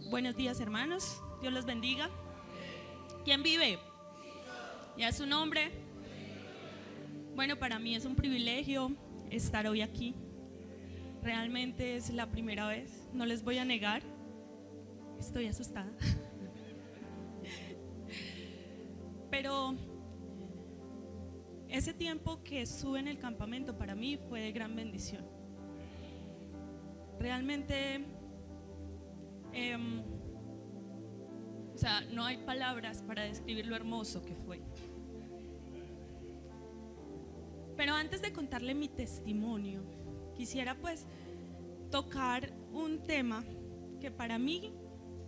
Buenos días, hermanos. Dios los bendiga. ¿Quién vive? ¿Ya es su nombre? Bueno, para mí es un privilegio estar hoy aquí. Realmente es la primera vez, no les voy a negar. Estoy asustada. Pero ese tiempo que estuve en el campamento para mí fue de gran bendición. Realmente, no hay palabras para describir lo hermoso que fue. Pero antes de contarle mi testimonio, quisiera pues tocar un tema que para mí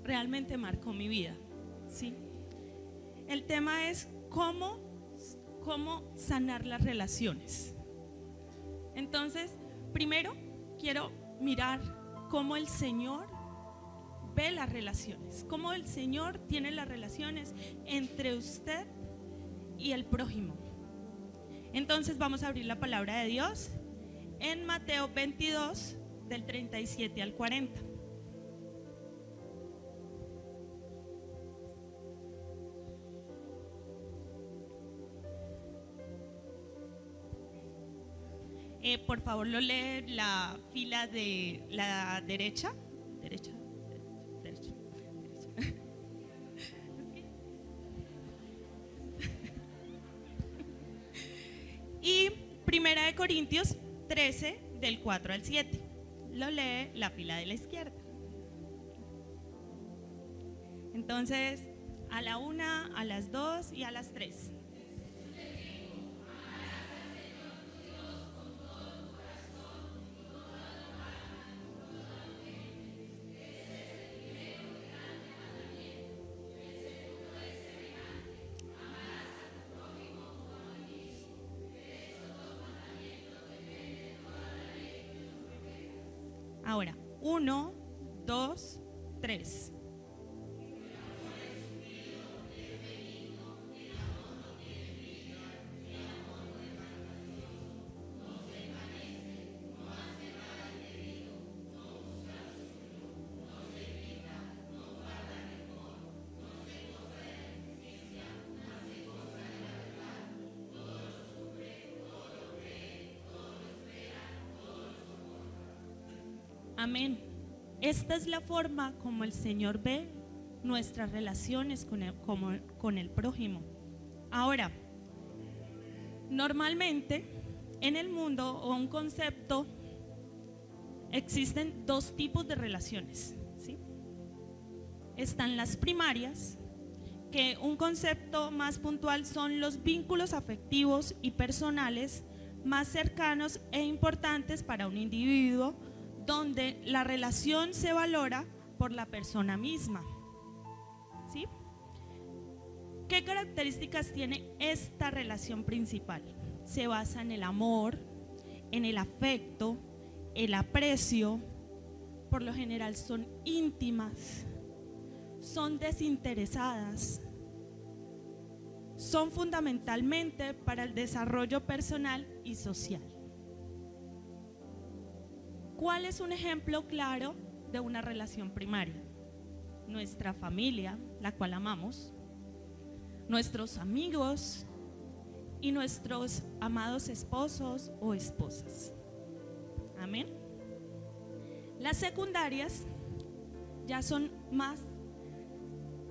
realmente marcó mi vida, ¿sí? El tema es cómo sanar las relaciones. Entonces, primero quiero mirar cómo el Señor ve las relaciones, cómo el Señor tiene las relaciones entre usted y el prójimo. Entonces vamos a abrir la palabra de Dios en Mateo 22, del 37 al 40. Por favor, lo lee la fila de la derecha. Derecha. Y Primera de Corintios 13, del 4 al 7. Lo lee la fila de la izquierda. Entonces, a la 1, a las 2 y a las 3. Ahora, 1, 2, 3. Amén. Esta es la forma como el Señor ve nuestras relaciones con el prójimo. Ahora, normalmente en el mundo o un concepto existen dos tipos de relaciones, ¿sí? Están las primarias, que un concepto más puntual son los vínculos afectivos y personales más cercanos e importantes para un individuo, donde la relación se valora por la persona misma, ¿sí? ¿Qué características tiene esta relación principal? Se basa en el amor, en el afecto, el aprecio. Por lo general son íntimas, son desinteresadas, son fundamentalmente para el desarrollo personal y social. ¿Cuál es un ejemplo claro de una relación primaria? Nuestra familia, la cual amamos, nuestros amigos y nuestros amados esposos o esposas. Amén. Las secundarias ya son más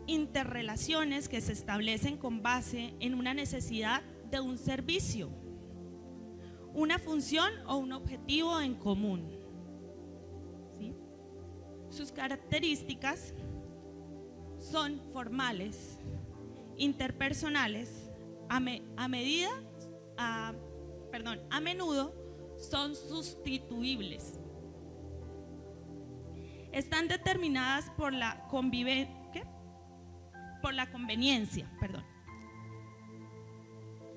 interrelaciones que se establecen con base en una necesidad de un servicio, una función o un objetivo en común. Sus características son formales, interpersonales, a menudo son sustituibles. Están determinadas por la conveniencia,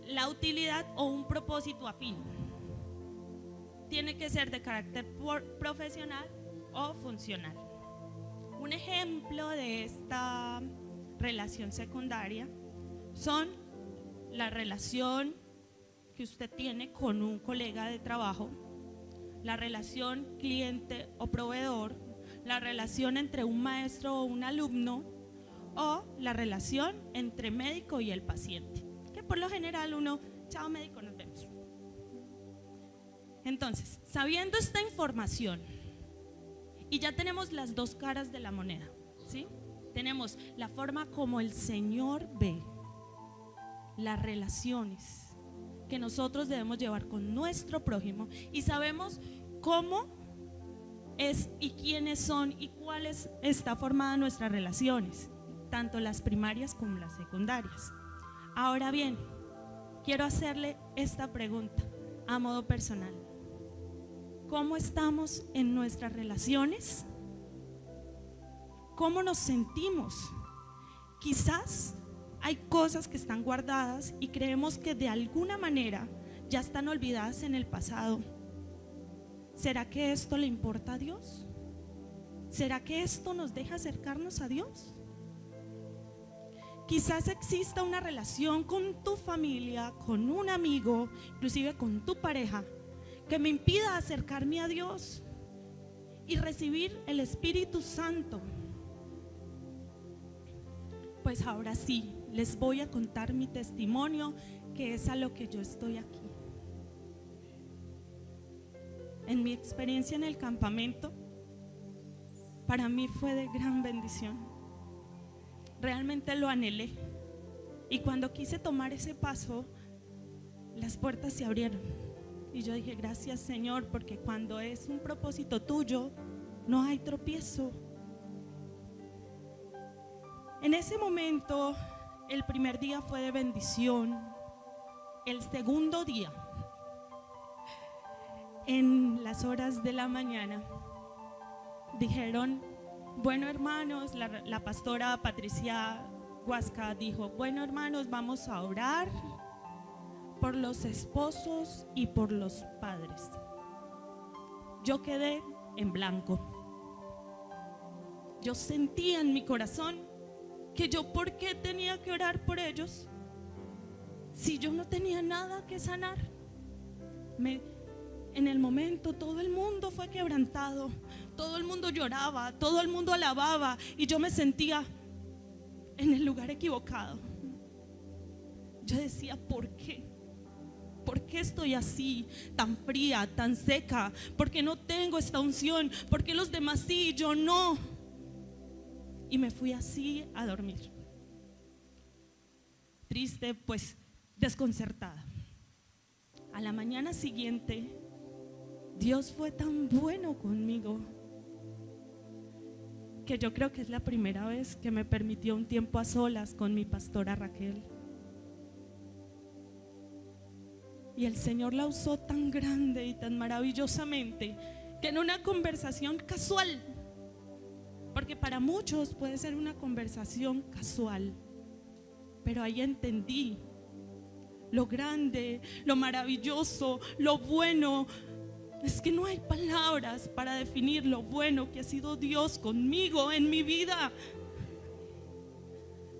la utilidad o un propósito afín. Tiene que ser de carácter profesional o funcional. Un ejemplo de esta relación secundaria son la relación que usted tiene con un colega de trabajo, la relación cliente o proveedor, la relación entre un maestro o un alumno, o la relación entre médico y el paciente, que por lo general uno, chao médico, nos vemos. Entonces, sabiendo esta información, y ya tenemos las dos caras de la moneda, ¿sí? Tenemos la forma como el Señor ve las relaciones que nosotros debemos llevar con nuestro prójimo, y sabemos cómo es y quiénes son y cuáles está formada nuestras relaciones, tanto las primarias como las secundarias. Ahora bien, quiero hacerle esta pregunta a modo personal: ¿cómo estamos en nuestras relaciones? ¿Cómo nos sentimos? Quizás hay cosas que están guardadas y creemos que de alguna manera ya están olvidadas en el pasado. ¿Será que esto le importa a Dios? ¿Será que esto nos deja acercarnos a Dios? Quizás exista una relación con tu familia, con un amigo, inclusive con tu pareja, que me impida acercarme a Dios y recibir el Espíritu Santo. Pues ahora sí, les voy a contar mi testimonio, que es a lo que yo estoy aquí. En mi experiencia en el campamento, para mí fue de gran bendición. Realmente lo anhelé. Y cuando quise tomar ese paso, las puertas se abrieron. Y yo dije, gracias Señor, porque cuando es un propósito tuyo, no hay tropiezo. En ese momento, el primer día fue de bendición. El segundo día, en las horas de la mañana, dijeron, bueno hermanos, la pastora Patricia Huasca dijo, bueno hermanos, vamos a orar por los esposos y por los padres. Yo quedé en blanco. Yo sentía en mi corazón que yo, ¿por qué tenía que orar por ellos si yo no tenía nada que sanar? En el momento todo el mundo fue quebrantado, todo el mundo lloraba, todo el mundo alababa, y yo me sentía en el lugar equivocado. Yo decía, ¿por qué? ¿Por qué estoy así, tan fría, tan seca? ¿Por qué no tengo esta unción? ¿Por qué los demás sí y yo no? Y me fui así a dormir, triste, pues desconcertada. A la mañana siguiente, Dios fue tan bueno conmigo que yo creo que es la primera vez que me permitió un tiempo a solas con mi pastora Raquel. Y el Señor la usó tan grande y tan maravillosamente que en una conversación casual, porque para muchos puede ser una conversación casual, pero ahí entendí lo grande, lo maravilloso, lo bueno. Es que no hay palabras para definir lo bueno que ha sido Dios conmigo en mi vida.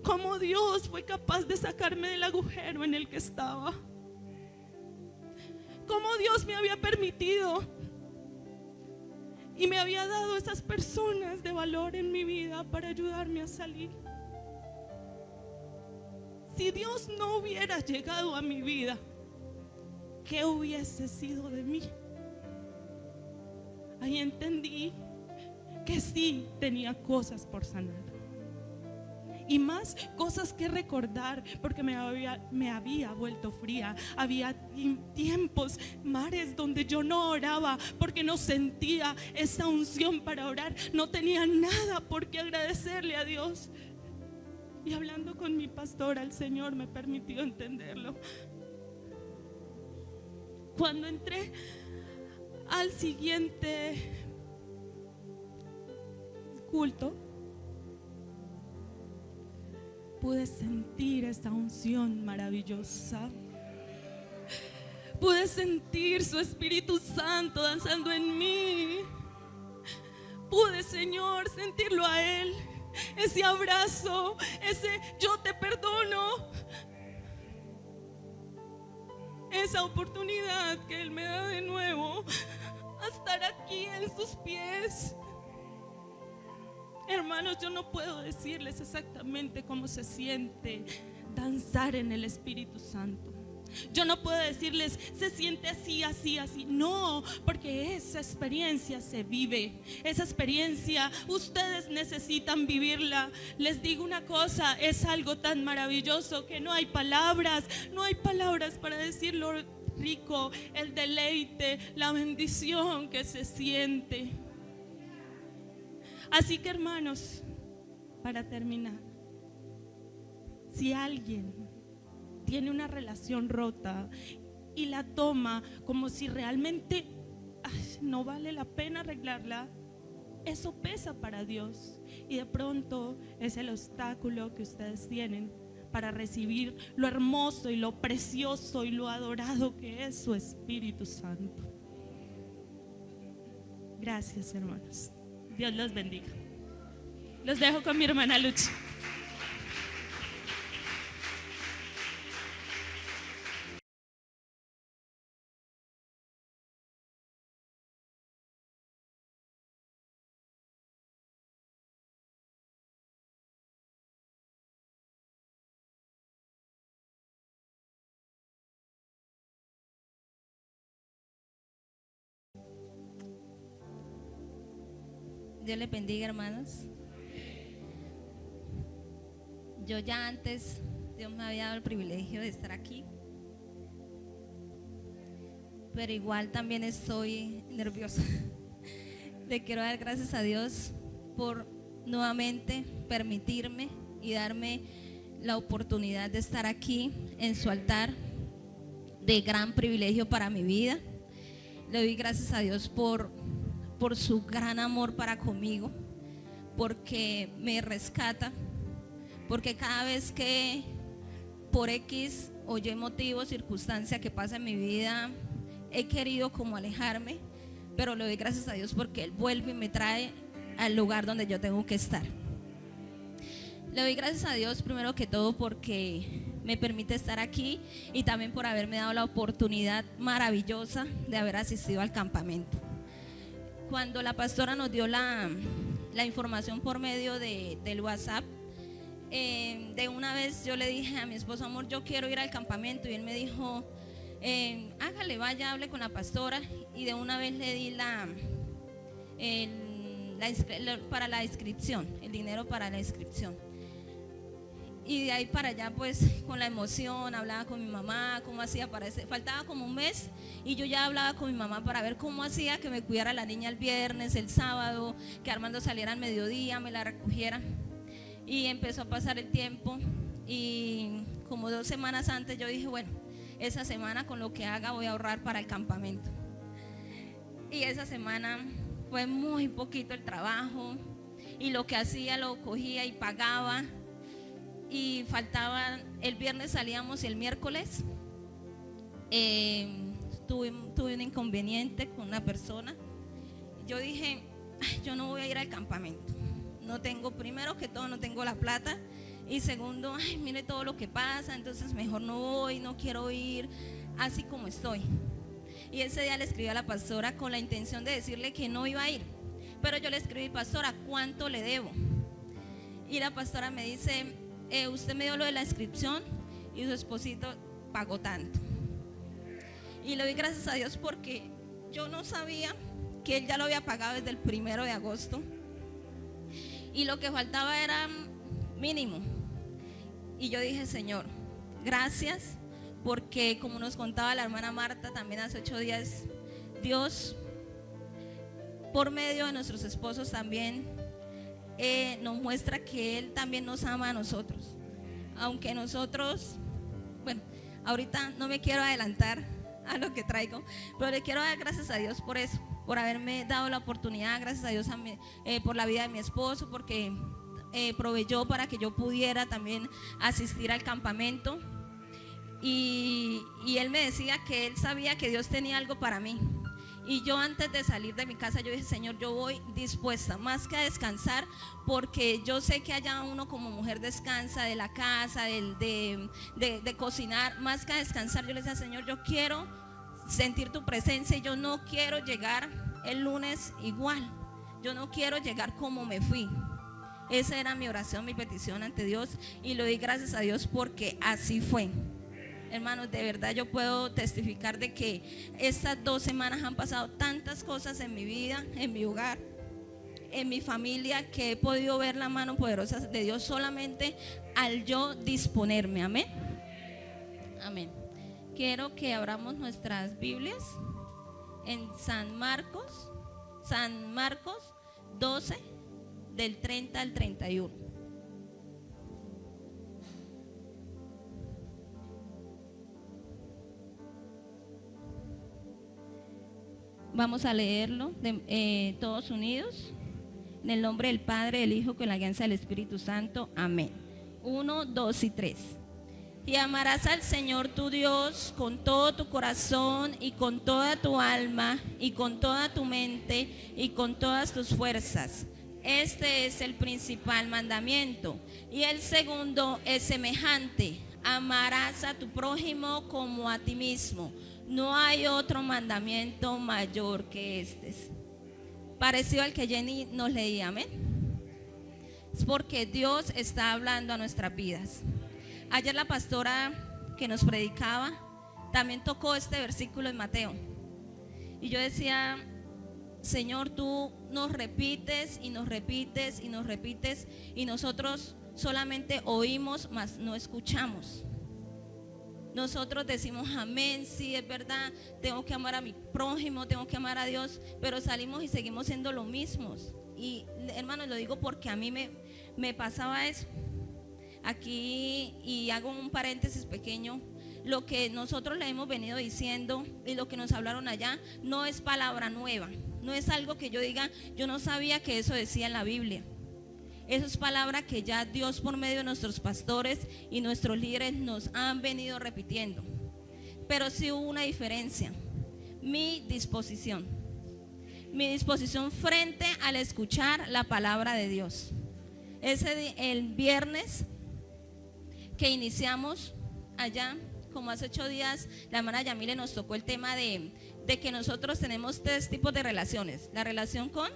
Cómo Dios fue capaz de sacarme del agujero en el que estaba. Cómo Dios me había permitido y me había dado esas personas de valor en mi vida para ayudarme a salir. Si Dios no hubiera llegado a mi vida, ¿qué hubiese sido de mí? Ahí entendí que sí tenía cosas por sanar y más cosas que recordar, porque me había vuelto fría. Había tiempos, mares donde yo no oraba porque no sentía esa unción para orar. No tenía nada por qué agradecerle a Dios. Y hablando con mi pastora, el Señor me permitió entenderlo. Cuando entré al siguiente culto, pude sentir esa unción maravillosa. Pude sentir su Espíritu Santo danzando en mí. Pude, Señor, sentirlo a Él. Ese abrazo, ese yo te perdono. Esa oportunidad que Él me da de nuevo a estar aquí en sus pies. Hermanos, yo no puedo decirles exactamente cómo se siente danzar en el Espíritu Santo. Yo no puedo decirles, se siente así, así, así. No, porque esa experiencia se vive. Esa experiencia ustedes necesitan vivirla. Les digo una cosa, es algo tan maravilloso que no hay palabras para decir lo rico, el deleite, la bendición que se siente. Así que, hermanos, para terminar, si alguien tiene una relación rota y la toma como si realmente no vale la pena arreglarla, eso pesa para Dios, y de pronto es el obstáculo que ustedes tienen para recibir lo hermoso y lo precioso y lo adorado que es su Espíritu Santo. Gracias, hermanos. Dios los bendiga. Los dejo con mi hermana Luchi. Dios les bendiga, hermanos. Yo ya antes, Dios me había dado el privilegio de estar aquí, pero igual también estoy nerviosa. Le quiero dar gracias a Dios por nuevamente permitirme y darme la oportunidad de estar aquí en su altar, de gran privilegio para mi vida. Le doy gracias a Dios por su gran amor para conmigo, porque me rescata, porque cada vez que por X o Y motivo, circunstancia que pasa en mi vida, he querido como alejarme, pero le doy gracias a Dios porque Él vuelve y me trae al lugar donde yo tengo que estar. Le doy gracias a Dios primero que todo porque me permite estar aquí, y también por haberme dado la oportunidad maravillosa de haber asistido al campamento. Cuando la pastora nos dio la información por medio del WhatsApp, de una vez yo le dije a mi esposo, amor, yo quiero ir al campamento, y él me dijo, hágale, vaya, hable con la pastora, y de una vez le di para la inscripción, el dinero para la inscripción. Y de ahí para allá, pues con la emoción, hablaba con mi mamá, cómo hacía para faltaba como un mes, y yo ya hablaba con mi mamá para ver cómo hacía que me cuidara la niña el viernes, el sábado, que Armando saliera al mediodía, me la recogiera. Y empezó a pasar el tiempo, y como 2 semanas antes yo dije, bueno, esa semana con lo que haga voy a ahorrar para el campamento. Y esa semana fue muy poquito el trabajo, y lo que hacía lo cogía y pagaba. Y faltaba, el viernes salíamos y el miércoles tuve un inconveniente con una persona. Yo dije, yo no voy a ir al campamento, no tengo, primero que todo no tengo la plata, y segundo, mire todo lo que pasa, entonces mejor no voy, no quiero ir así como estoy. Y ese día le escribí a la pastora con la intención de decirle que no iba a ir, pero yo le escribí, pastora, ¿cuánto le debo? Y la pastora me dice, usted me dio lo de la inscripción y su esposito pagó tanto. Y le doy gracias a Dios porque yo no sabía que él ya lo había pagado desde el 1 de agosto, y lo que faltaba era mínimo. Y yo dije, Señor, gracias, porque como nos contaba la hermana Marta también hace 8 días, Dios por medio de nuestros esposos también nos muestra que Él también nos ama a nosotros. Aunque nosotros, bueno, ahorita no me quiero adelantar a lo que traigo, pero le quiero dar gracias a Dios por eso, por haberme dado la oportunidad. Gracias a Dios por la vida de mi esposo, porque proveyó para que yo pudiera también asistir al campamento. Y él me decía que él sabía que Dios tenía algo para mí. Y yo antes de salir de mi casa yo dije, Señor, yo voy dispuesta más que a descansar, porque yo sé que allá uno como mujer descansa de la casa, de cocinar, más que a descansar. Yo le decía, Señor, yo quiero sentir tu presencia, y yo no quiero llegar el lunes igual, yo no quiero llegar como me fui. Esa era mi oración, mi petición ante Dios, y le doy gracias a Dios porque así fue. Hermanos, de verdad yo puedo testificar de que estas 2 semanas han pasado tantas cosas en mi vida, en mi hogar, en mi familia, que he podido ver la mano poderosa de Dios solamente al yo disponerme. Amén. Amén. Quiero que abramos nuestras Biblias en San Marcos 12, del 30 al 31. Vamos a leerlo todos unidos. En el nombre del Padre, del Hijo, con la alianza del Espíritu Santo. Amén. 1, 2 y 3. Y amarás al Señor tu Dios con todo tu corazón y con toda tu alma y con toda tu mente y con todas tus fuerzas. Este es el principal mandamiento. Y el segundo es semejante: amarás a tu prójimo como a ti mismo. No hay otro mandamiento mayor que este. Parecido al que Jenny nos leía, amén. Es porque Dios está hablando a nuestras vidas. Ayer la pastora que nos predicaba también tocó este versículo en Mateo. Y yo decía: Señor, tú nos repites y nos repites y nos repites, y nosotros solamente oímos, mas no escuchamos. Nosotros decimos amén, sí, es verdad, tengo que amar a mi prójimo, tengo que amar a Dios, pero salimos y seguimos siendo los mismos. Y hermanos, lo digo porque a mí me pasaba eso. Aquí, y hago un paréntesis pequeño, lo que nosotros le hemos venido diciendo y lo que nos hablaron allá no es palabra nueva, no es algo que yo diga, yo no sabía que eso decía en la Biblia. Eso es palabra que ya Dios, por medio de nuestros pastores y nuestros líderes, nos han venido repitiendo. Pero sí hubo una diferencia: mi disposición frente al escuchar la palabra de Dios. El viernes que iniciamos allá, como hace 8 días, la hermana Yamile nos tocó el tema de que nosotros tenemos 3 tipos de relaciones: la relación con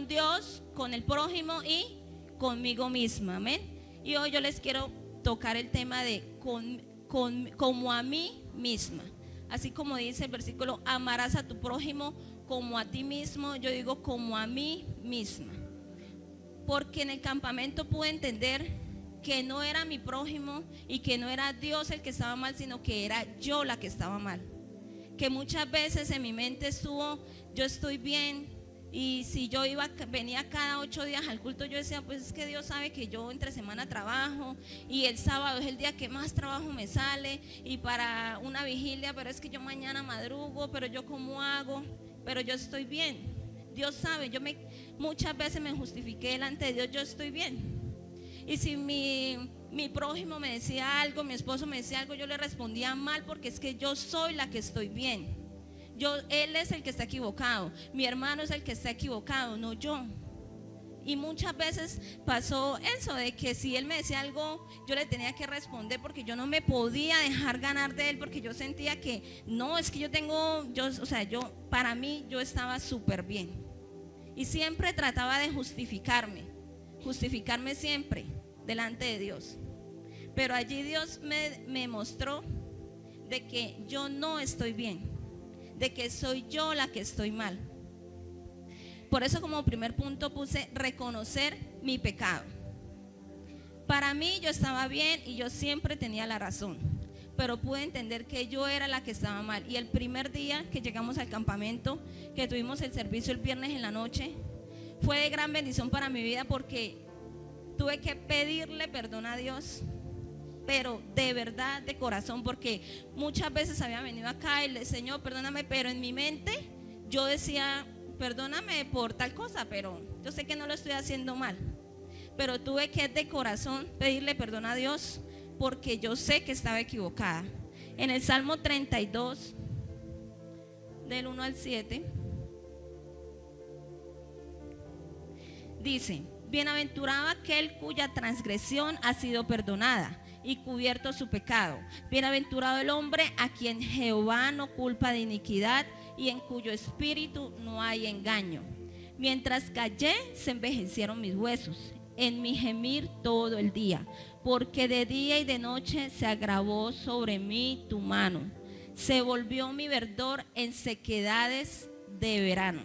Dios, con el prójimo y conmigo misma. Amén. Y hoy yo les quiero tocar el tema de como a mí misma. Así como dice el versículo: amarás a tu prójimo como a ti mismo. Yo digo como a mí misma, porque en el campamento pude entender que no era mi prójimo y que no era Dios el que estaba mal, sino que era yo la que estaba mal. Que muchas veces en mi mente estuvo: yo estoy bien. Y si yo venía cada 8 días al culto, yo decía: pues es que Dios sabe que yo entre semana trabajo y el sábado es el día que más trabajo me sale, y para una vigilia, pero es que yo mañana madrugo, pero yo cómo hago, pero yo estoy bien. Dios sabe, muchas veces me justifiqué delante de Dios: yo estoy bien. Y si mi prójimo me decía algo, mi esposo me decía algo, yo le respondía mal, porque es que yo soy la que estoy bien. Él es el que está equivocado, mi hermano es el que está equivocado, no yo. Y muchas veces pasó eso, de que si él me decía algo, yo le tenía que responder, porque yo no me podía dejar ganar de él, porque yo sentía que no, es que para mí yo estaba súper bien. Y siempre trataba de justificarme siempre delante de Dios. Pero allí Dios me mostró de que yo no estoy bien, de que soy yo la que estoy mal. Por eso, como primer punto, puse reconocer mi pecado. Para mí yo estaba bien y yo siempre tenía la razón, pero pude entender que yo era la que estaba mal. Y el primer día que llegamos al campamento, que tuvimos el servicio el viernes en la noche, fue de gran bendición para mi vida, porque tuve que pedirle perdón a Dios, pero de verdad, de corazón, porque muchas veces había venido acá y le: Señor, perdóname, pero en mi mente yo decía: perdóname por tal cosa, pero yo sé que no lo estoy haciendo mal. Pero tuve que de corazón pedirle perdón a Dios, porque yo sé que estaba equivocada. En el Salmo 32, del 1 al 7, dice: bienaventurado aquel cuya transgresión ha sido perdonada y cubierto su pecado. Bienaventurado el hombre a quien Jehová no culpa de iniquidad y en cuyo espíritu no hay engaño. Mientras callé, se envejecieron mis huesos en mi gemir todo el día, porque de día y de noche se agravó sobre mí tu mano. Se volvió mi verdor en sequedades de verano.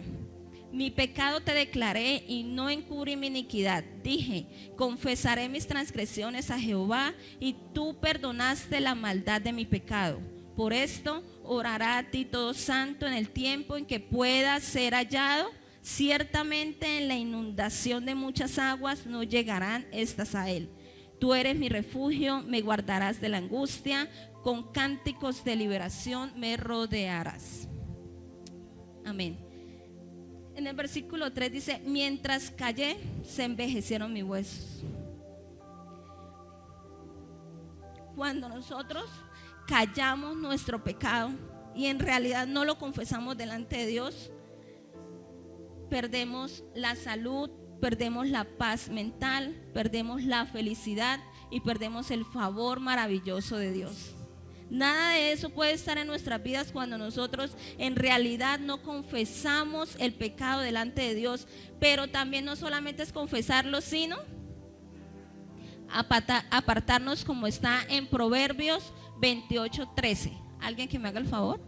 Mi pecado te declaré y no encubrí mi iniquidad. Dije, confesaré mis transgresiones a Jehová y tú perdonaste la maldad de mi pecado. Por esto orará a ti todo santo en el tiempo en que pueda ser hallado. Ciertamente en la inundación de muchas aguas no llegarán estas a él. Tú eres mi refugio, me guardarás de la angustia, con cánticos de liberación me rodearás. Amén. En el versículo 3 dice, mientras callé, se envejecieron mis huesos. Cuando nosotros callamos nuestro pecado y en realidad no lo confesamos delante de Dios, perdemos la salud, perdemos la paz mental, perdemos la felicidad y perdemos el favor maravilloso de Dios. Nada de eso puede estar en nuestras vidas cuando nosotros en realidad no confesamos el pecado delante de Dios. Pero también no solamente es confesarlo, sino apartarnos, como está en Proverbios 28:13. ¿Alguien que me haga el favor?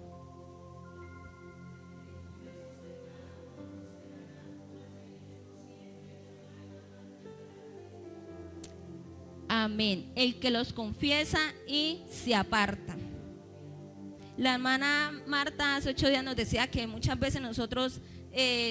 Amén. El que los confiesa y se aparta. La hermana Marta hace 8 días nos decía que muchas veces nosotros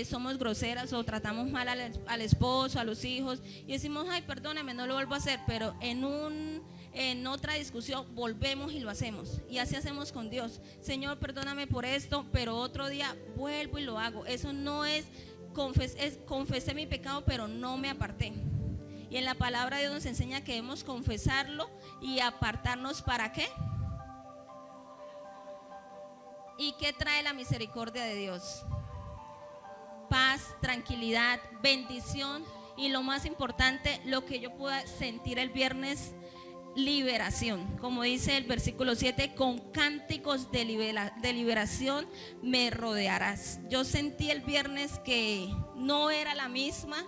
somos groseras o tratamos mal al esposo, a los hijos y decimos, ay, perdóneme, no lo vuelvo a hacer, pero en otra discusión volvemos y lo hacemos. Y así hacemos con Dios. Señor, perdóname por esto, pero otro día vuelvo y lo hago. Eso no es confesé mi pecado, pero no me aparté. Y en la palabra de Dios nos enseña que debemos confesarlo y apartarnos. ¿Para qué? ¿Y qué trae la misericordia de Dios? Paz, tranquilidad, bendición y lo más importante, lo que yo pueda sentir el viernes, liberación. Como dice el versículo 7, con cánticos de liberación me rodearás. Yo sentí el viernes que no era la misma.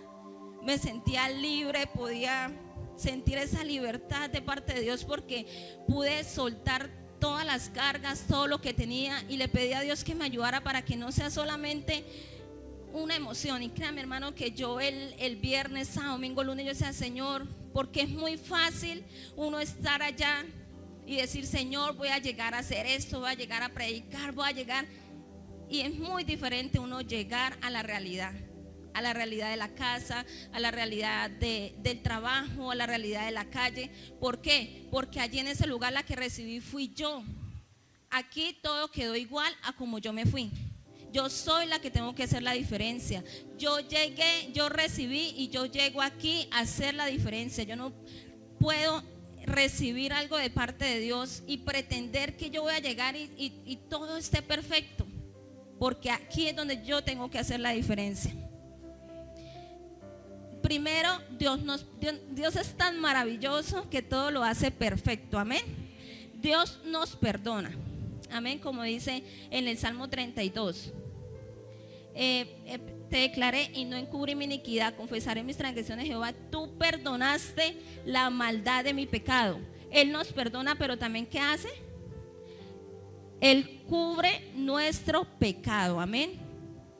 Me sentía libre, podía sentir esa libertad de parte de Dios porque pude soltar todas las cargas, todo lo que tenía y le pedí a Dios que me ayudara para que no sea solamente una emoción. Y créame, hermano, que yo el viernes, sábado, domingo, lunes, yo decía, Señor, porque es muy fácil uno estar allá y decir, Señor, voy a llegar a hacer esto, voy a llegar a predicar, voy a llegar. Y es muy diferente uno llegar a la realidad de la casa, a la realidad del trabajo, a la realidad de la calle. ¿Por qué? Porque allí en ese lugar la que recibí fui yo. Aquí todo quedó igual a como yo me fui. Yo soy la que tengo que hacer la diferencia. Yo llegué, yo recibí y yo llego aquí a hacer la diferencia. Yo no puedo recibir algo de parte de Dios y pretender que yo voy a llegar y todo esté perfecto, porque aquí es donde yo tengo que hacer la diferencia. Primero, Dios es tan maravilloso que todo lo hace perfecto, amén. Dios nos perdona, amén, como dice en el Salmo 32. Te declaré y no encubrí mi iniquidad, confesaré mis transgresiones, Jehová, tú perdonaste la maldad de mi pecado. Él nos perdona, pero también ¿qué hace? Él cubre nuestro pecado, amén.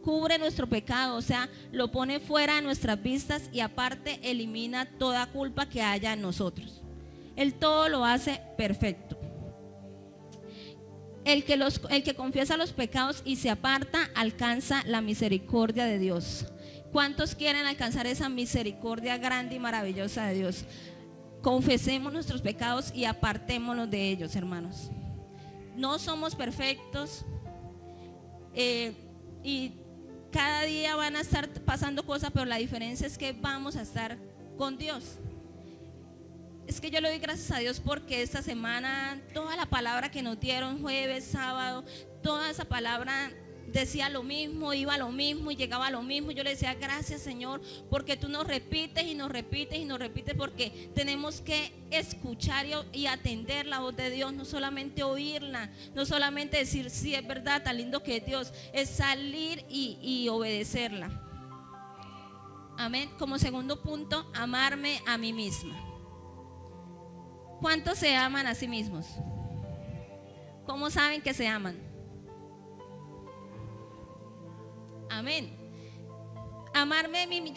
Cubre nuestro pecado, o sea, lo pone fuera de nuestras vistas y aparte elimina toda culpa que haya en nosotros. Él todo lo hace perfecto. El que confiesa los pecados y se aparta alcanza la misericordia de Dios. ¿Cuántos quieren alcanzar esa misericordia grande y maravillosa de Dios? Confesemos nuestros pecados y apartémonos de ellos, hermanos. No somos perfectos y cada día van a estar pasando cosas, pero la diferencia es que vamos a estar con Dios. Es que yo le doy gracias a Dios porque esta semana toda la palabra que nos dieron jueves, sábado, toda esa palabra decía lo mismo, iba a lo mismo y llegaba a lo mismo. Yo le decía, gracias Señor, porque tú nos repites y nos repites y nos repites, porque tenemos que escuchar y atender la voz de Dios, no solamente oírla, no solamente decir, sí, es verdad, tan lindo que es Dios, es salir y obedecerla. Amén. Como segundo punto, amarme a mí misma. ¿Cuántos se aman a sí mismos? ¿Cómo saben que se aman? Amén. Amarme a mí,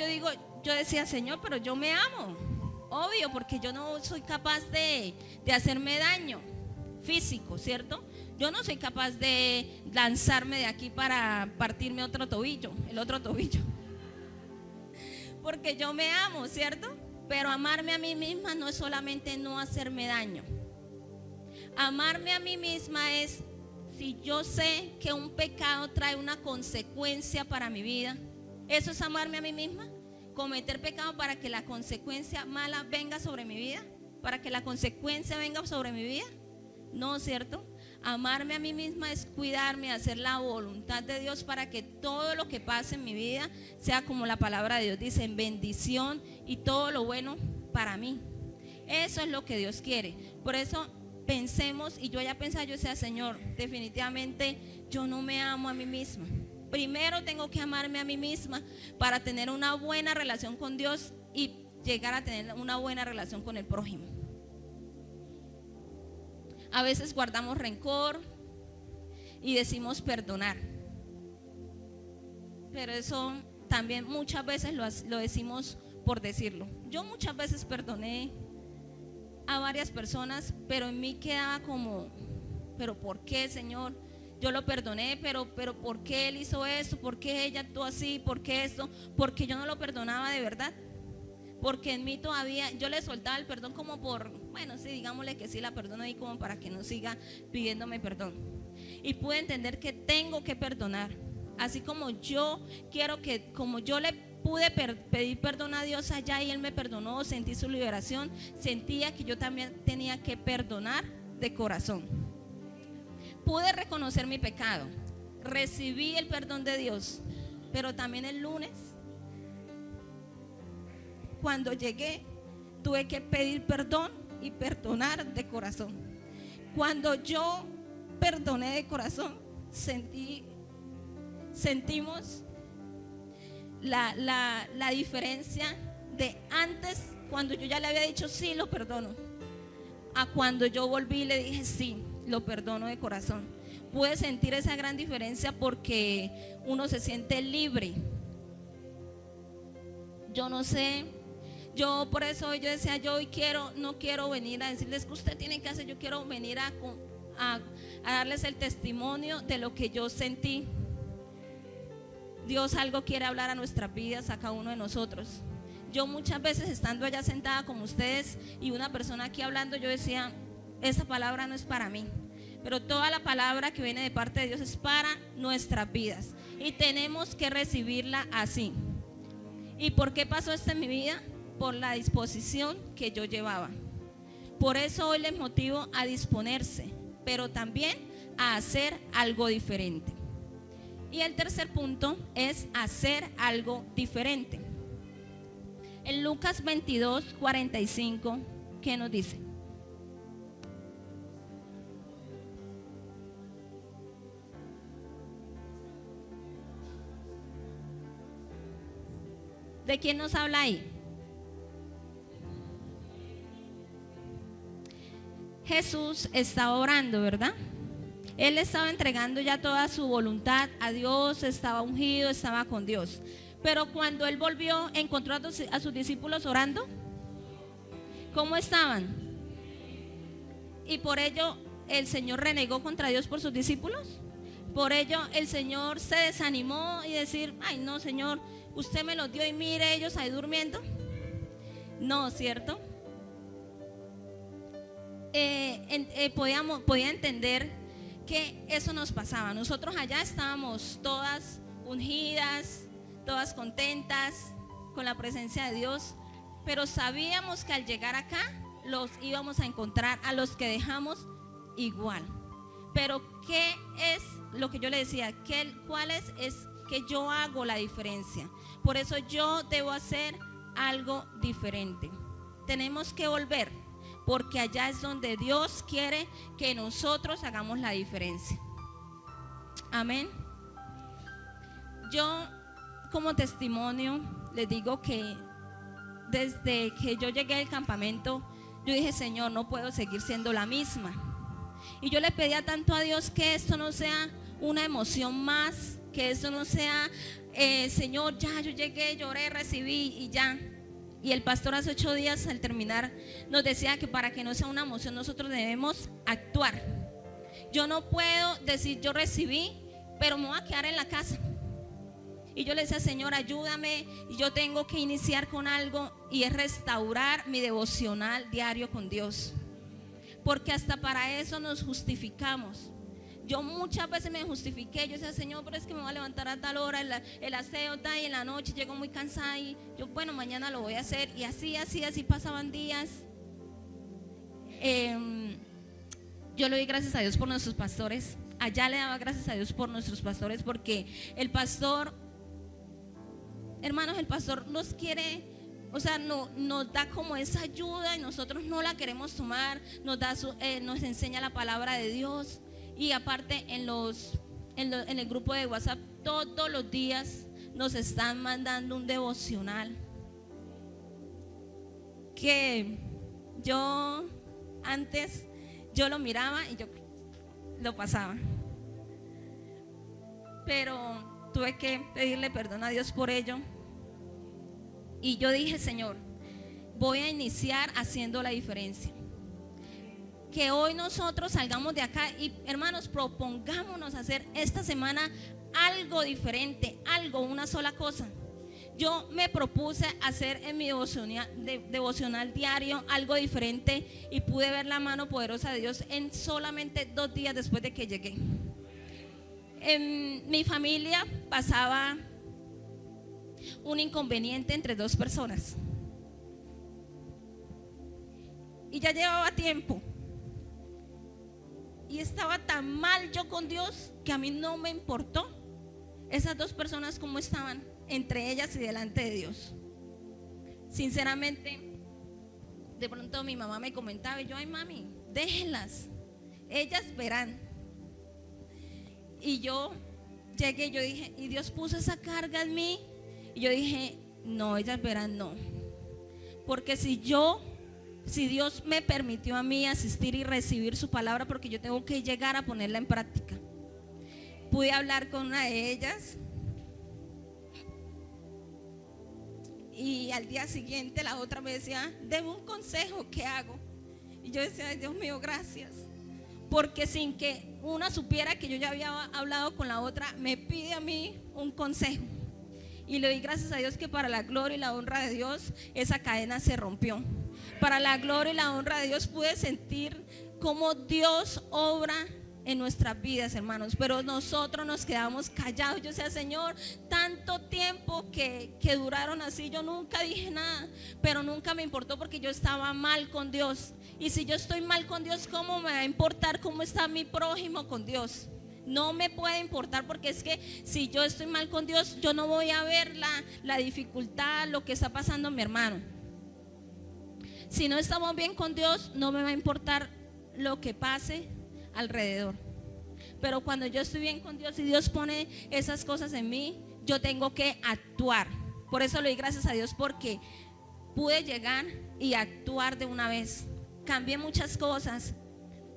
yo decía, Señor, pero yo me amo. Obvio, porque yo no soy capaz de hacerme daño físico, ¿cierto? Yo no soy capaz de lanzarme de aquí para partirme el otro tobillo. Porque yo me amo, ¿cierto? Pero amarme a mí misma no es solamente no hacerme daño. Amarme a mí misma es, si yo sé que un pecado trae una consecuencia para mi vida, ¿eso es amarme a mí misma? Cometer pecado para que la consecuencia mala venga sobre mi vida, para que la consecuencia venga sobre mi vida. No, ¿cierto? Amarme a mí misma es cuidarme, hacer la voluntad de Dios para que todo lo que pase en mi vida sea como la palabra de Dios dice, en bendición y todo lo bueno para mí. Eso es lo que Dios quiere. Por eso pensemos, y yo ya pensaba, yo decía, Señor, definitivamente yo no me amo a mí misma. Primero tengo que amarme a mí misma para tener una buena relación con Dios y llegar a tener una buena relación con el prójimo. A veces guardamos rencor y decimos perdonar, pero eso también muchas veces lo decimos por decirlo. Yo muchas veces perdoné a varias personas, pero en mí quedaba como, pero ¿por qué, Señor? Yo lo perdoné, pero ¿por qué él hizo eso? ¿Por qué ella actuó así? ¿Por qué esto? Porque yo no lo perdonaba de verdad. Porque en mí todavía, yo le soltaba el perdón como por, bueno, sí, digámosle que sí la perdono ahí como para que no siga pidiéndome perdón. Y pude entender que tengo que perdonar. Así como yo quiero que, como yo le pude pedir perdón a Dios allá y Él me perdonó, sentí su liberación, sentía que yo también tenía que perdonar de corazón. Pude reconocer mi pecado, recibí el perdón de Dios, pero también el lunes, cuando llegué, tuve que pedir perdón y perdonar de corazón. Cuando yo perdoné de corazón, sentimos la diferencia de antes, cuando yo ya le había dicho sí, lo perdono, a cuando yo volví y le dije sí, lo perdono de corazón. Pude sentir esa gran diferencia porque uno se siente libre. Yo no sé, yo por eso yo decía, yo hoy no quiero venir a decirles que usted tiene que hacer, yo quiero venir a darles el testimonio de lo que yo sentí. Dios algo quiere hablar a nuestras vidas, a cada uno de nosotros. Yo muchas veces estando allá sentada como ustedes y una persona aquí hablando, yo decía, esa palabra no es para mí. Pero toda la palabra que viene de parte de Dios es para nuestras vidas y tenemos que recibirla así. ¿Y por qué pasó esto en mi vida? Por la disposición que yo llevaba. Por eso hoy les motivo a disponerse, pero también a hacer algo diferente. Y el tercer punto es hacer algo diferente. En Lucas 22:45, ¿qué nos dice? ¿De quién nos habla ahí? Jesús estaba orando, ¿verdad? Él estaba entregando ya toda su voluntad a Dios, estaba ungido, estaba con Dios. Pero cuando él volvió, encontró a sus discípulos orando. ¿Cómo estaban? Y por ello el Señor renegó contra Dios por sus discípulos. Por ello el Señor se desanimó y decir, ay no, Señor, usted me los dio y mire ellos ahí durmiendo. No, ¿cierto? Podía entender que eso nos pasaba. Nosotros allá estábamos todas ungidas, todas contentas con la presencia de Dios, pero sabíamos que al llegar acá los íbamos a encontrar a los que dejamos igual. Pero ¿qué es lo que yo le decía? ¿Cuál es que yo hago la diferencia? Por eso yo debo hacer algo diferente. Tenemos que volver, porque allá es donde Dios quiere que nosotros hagamos la diferencia. Amén. Yo como testimonio les digo que desde que yo llegué al campamento, yo dije: Señor, no puedo seguir siendo la misma. Y yo le pedía tanto a Dios que esto no sea una emoción más, que esto no sea Señor, ya yo llegué, lloré, recibí y ya. Y el pastor hace 8 días al terminar nos decía que para que no sea una emoción nosotros debemos actuar. Yo no puedo decir yo recibí, pero me voy a quedar en la casa. Y yo le decía: Señor, ayúdame, y yo tengo que iniciar con algo, y es restaurar mi devocional diario con Dios, porque hasta para eso nos justificamos. Yo muchas veces me justifiqué, yo decía: Señor, pero es que me voy a levantar a tal hora, el aseo está, y en la noche llego muy cansada, y yo, bueno, mañana lo voy a hacer. Y así pasaban días. Yo le doy gracias a Dios por nuestros pastores. Allá le daba gracias a Dios por nuestros pastores, porque el pastor, hermanos, el pastor nos quiere, o sea, nos da como esa ayuda y nosotros no la queremos tomar. Nos enseña la palabra de Dios. Y aparte en el grupo de WhatsApp todos los días nos están mandando un devocional que yo antes yo lo miraba y yo lo pasaba, pero tuve que pedirle perdón a Dios por ello. Y yo dije: Señor, voy a iniciar haciendo la diferencia. Que hoy nosotros salgamos de acá y, hermanos, propongámonos hacer esta semana algo diferente, una sola cosa. Yo me propuse hacer en mi devocional diario algo diferente, y pude ver la mano poderosa de Dios en solamente 2 días después de que llegué. En mi familia pasaba un inconveniente entre 2 personas, y ya llevaba tiempo. Y estaba tan mal yo con Dios que a mí no me importó esas 2 personas cómo estaban entre ellas y delante de Dios. Sinceramente, de pronto mi mamá me comentaba y yo: ay, mami, déjenlas, ellas verán. Y yo llegué y yo dije, y Dios puso esa carga en mí, y yo dije: no, ellas verán, no. Porque si Dios me permitió a mí asistir y recibir su palabra, porque yo tengo que llegar a ponerla en práctica. Pude hablar con una de ellas, y al día siguiente la otra me decía: deme un consejo, ¿qué hago? Y yo decía: ay, Dios mío, gracias. Porque sin que una supiera que yo ya había hablado con la otra, me pide a mí un consejo. Y le doy gracias a Dios que para la gloria y la honra de Dios esa cadena se rompió. Para la gloria y la honra de Dios pude sentir cómo Dios obra en nuestras vidas, hermanos. Pero nosotros nos quedamos callados. Yo decía: Señor, tanto tiempo que duraron así, yo nunca dije nada, pero nunca me importó, porque yo estaba mal con Dios. Y si yo estoy mal con Dios, ¿cómo me va a importar cómo está mi prójimo con Dios? No me puede importar, porque es que si yo estoy mal con Dios, yo no voy a ver la dificultad, lo que está pasando mi hermano. Si no estamos bien con Dios, no me va a importar lo que pase alrededor. Pero cuando yo estoy bien con Dios y Dios pone esas cosas en mí, yo tengo que actuar. Por eso le doy gracias a Dios, porque pude llegar y actuar de una vez. Cambié muchas cosas.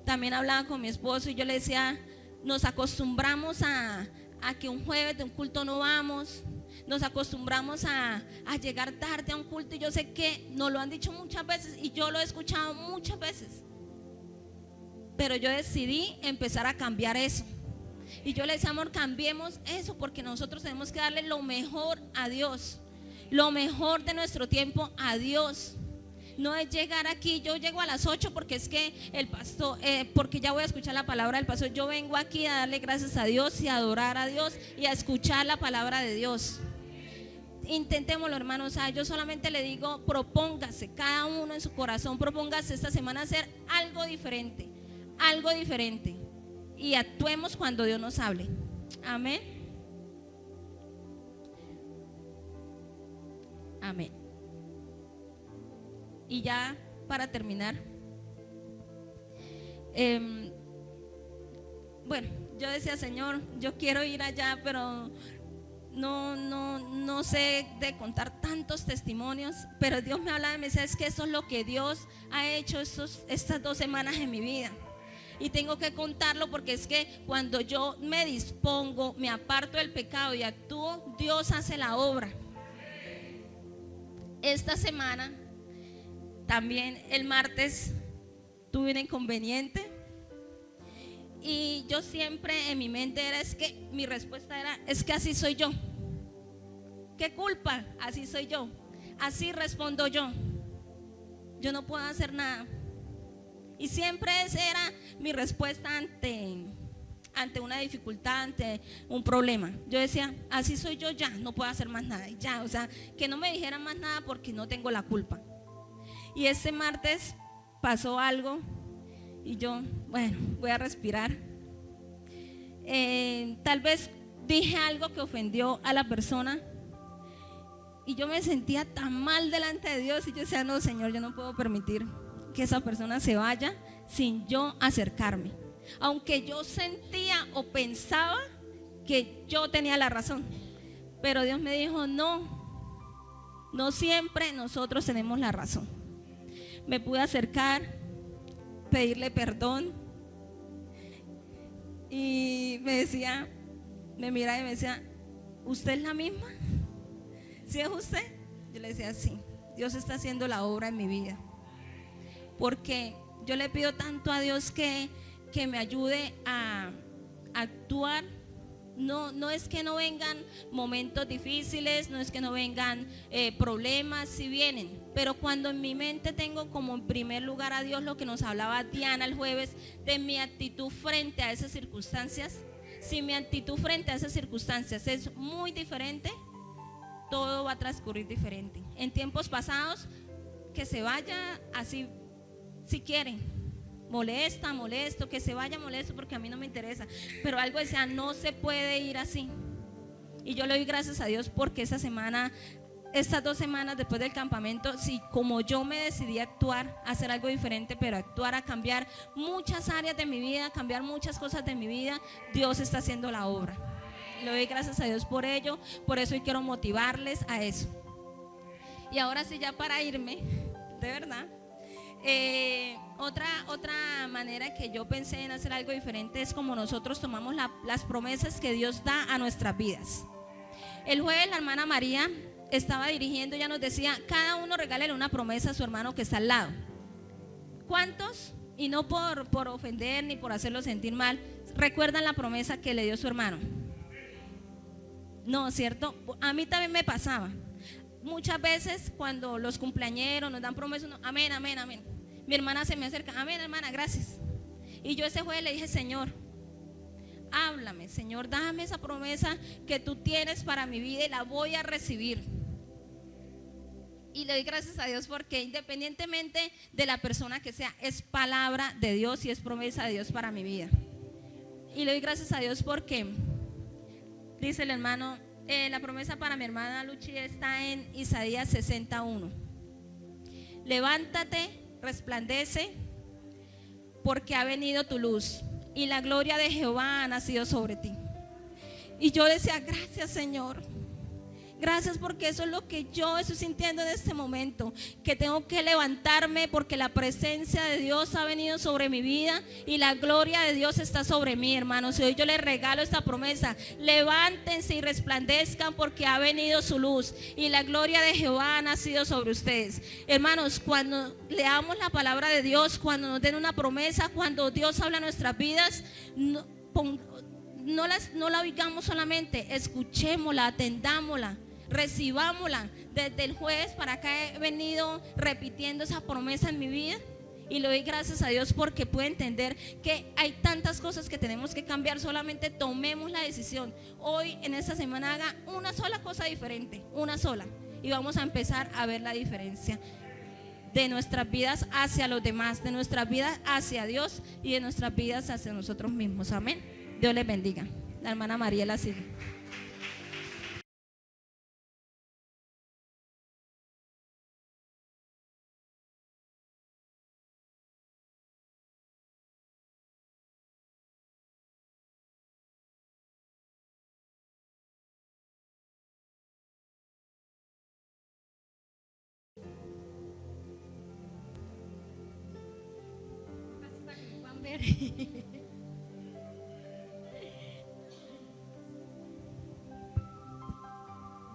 También hablaba con mi esposo y yo le decía: nos acostumbramos a que un jueves de un culto no vamos. Nos acostumbramos a llegar tarde a un culto, y yo sé que nos lo han dicho muchas veces y yo lo he escuchado muchas veces, pero yo decidí empezar a cambiar eso. Y yo le decía: amor, cambiemos eso, porque nosotros tenemos que darle lo mejor a Dios, lo mejor de nuestro tiempo a Dios. No es llegar aquí, yo llego a las 8 porque es que el pastor, porque ya voy a escuchar la palabra del pastor. Yo vengo aquí a darle gracias a Dios y a adorar a Dios y a escuchar la palabra de Dios. Intentémoslo, hermanos. Yo solamente le digo: propóngase, cada uno en su corazón, propóngase esta semana hacer algo diferente, algo diferente. y actuemos cuando Dios nos hable. Amén. Amén. Y ya para terminar, bueno, yo decía, Señor, yo quiero ir allá, pero no sé de contar tantos testimonios, pero Dios me hablaba y me decía, es que eso es lo que Dios ha hecho estas 2 semanas en mi vida. Y tengo que contarlo porque es que cuando yo me dispongo, me aparto del pecado y actúo, Dios hace la obra. Esta semana, también el martes, tuve un inconveniente. Y yo siempre en mi mente es que mi respuesta era, es que así soy yo. ¿Qué culpa? Así soy yo. Así respondo yo. Yo no puedo hacer nada. Y siempre esa era mi respuesta ante una dificultad, ante un problema. Yo decía, así soy yo, ya, no puedo hacer más nada. Ya, o sea, que no me dijeran más nada porque no tengo la culpa. Y este martes pasó algo y yo, bueno, voy a respirar. Tal vez dije algo que ofendió a la persona y yo me sentía tan mal delante de Dios y yo decía, no, Señor, yo no puedo permitir que esa persona se vaya sin yo acercarme, aunque yo sentía o pensaba que yo tenía la razón. Pero Dios me dijo, no siempre nosotros tenemos la razón. Me pude acercar, pedirle perdón y me miraba y me decía, ¿usted es la misma? ¿Sí es usted? Yo le decía, sí, Dios está haciendo la obra en mi vida. Porque yo le pido tanto a Dios que me ayude a actuar. No es que no vengan momentos difíciles, no es que no vengan problemas, si vienen. Pero cuando en mi mente tengo como en primer lugar a Dios, lo que nos hablaba Diana el jueves, de mi actitud frente a esas circunstancias. Si mi actitud frente a esas circunstancias es muy diferente, todo va a transcurrir diferente. En tiempos pasados, que se vaya así. Si quieren, molesto, que se vaya molesto porque a mí no me interesa. Pero algo decía, no se puede ir así. Y yo le doy gracias a Dios porque esta semana, estas 2 semanas después del campamento, sí, como yo me decidí a actuar, a hacer algo diferente, pero actuar, a cambiar muchas áreas de mi vida, cambiar muchas cosas de mi vida, Dios está haciendo la obra. Le doy gracias a Dios por ello, por eso hoy quiero motivarles a eso. Y ahora sí, ya para irme, de verdad. Otra manera que yo pensé en hacer algo diferente es como nosotros tomamos las promesas que Dios da a nuestras vidas. El jueves la hermana María estaba dirigiendo, ya nos decía, cada uno regálele una promesa a su hermano que está al lado. ¿Cuántos? Y no por ofender ni por hacerlo sentir mal, recuerdan la promesa que le dio su hermano. No, ¿cierto? A mí también me pasaba. Muchas veces cuando los cumpleañeros nos dan promesas, amén, amén, amén. Mi hermana se me acerca, amén, hermana, gracias. Y yo ese jueves le dije, Señor, háblame, Señor, dame esa promesa que tú tienes para mi vida y la voy a recibir. Y le doy gracias a Dios porque independientemente de la persona que sea, es palabra de Dios y es promesa de Dios para mi vida. Y le doy gracias a Dios porque, dice el hermano, la promesa para mi hermana Luchi está en Isaías 61. Levántate, resplandece, porque ha venido tu luz y la gloria de Jehová ha nacido sobre ti. Y yo decía, gracias, Señor. Gracias porque eso es lo que yo estoy sintiendo en este momento, que tengo que levantarme porque la presencia de Dios ha venido sobre mi vida y la gloria de Dios está sobre mí, hermanos. Y hoy yo les regalo esta promesa: levántense y resplandezcan porque ha venido su luz y la gloria de Jehová ha nacido sobre ustedes. Hermanos, cuando leamos la palabra de Dios, cuando nos den una promesa, cuando Dios habla en nuestras vidas, no la oigamos solamente, escuchémosla, atendámosla, recibámosla. Desde el jueves para acá he venido repitiendo esa promesa en mi vida y le doy gracias a Dios porque puedo entender que hay tantas cosas que tenemos que cambiar. Solamente tomemos la decisión. Hoy en esta semana haga una sola cosa diferente, una sola, y vamos a empezar a ver la diferencia. de nuestras vidas hacia los demás, de nuestras vidas hacia Dios y de nuestras vidas hacia nosotros mismos. Amén. Dios les bendiga. La hermana Mariela sigue.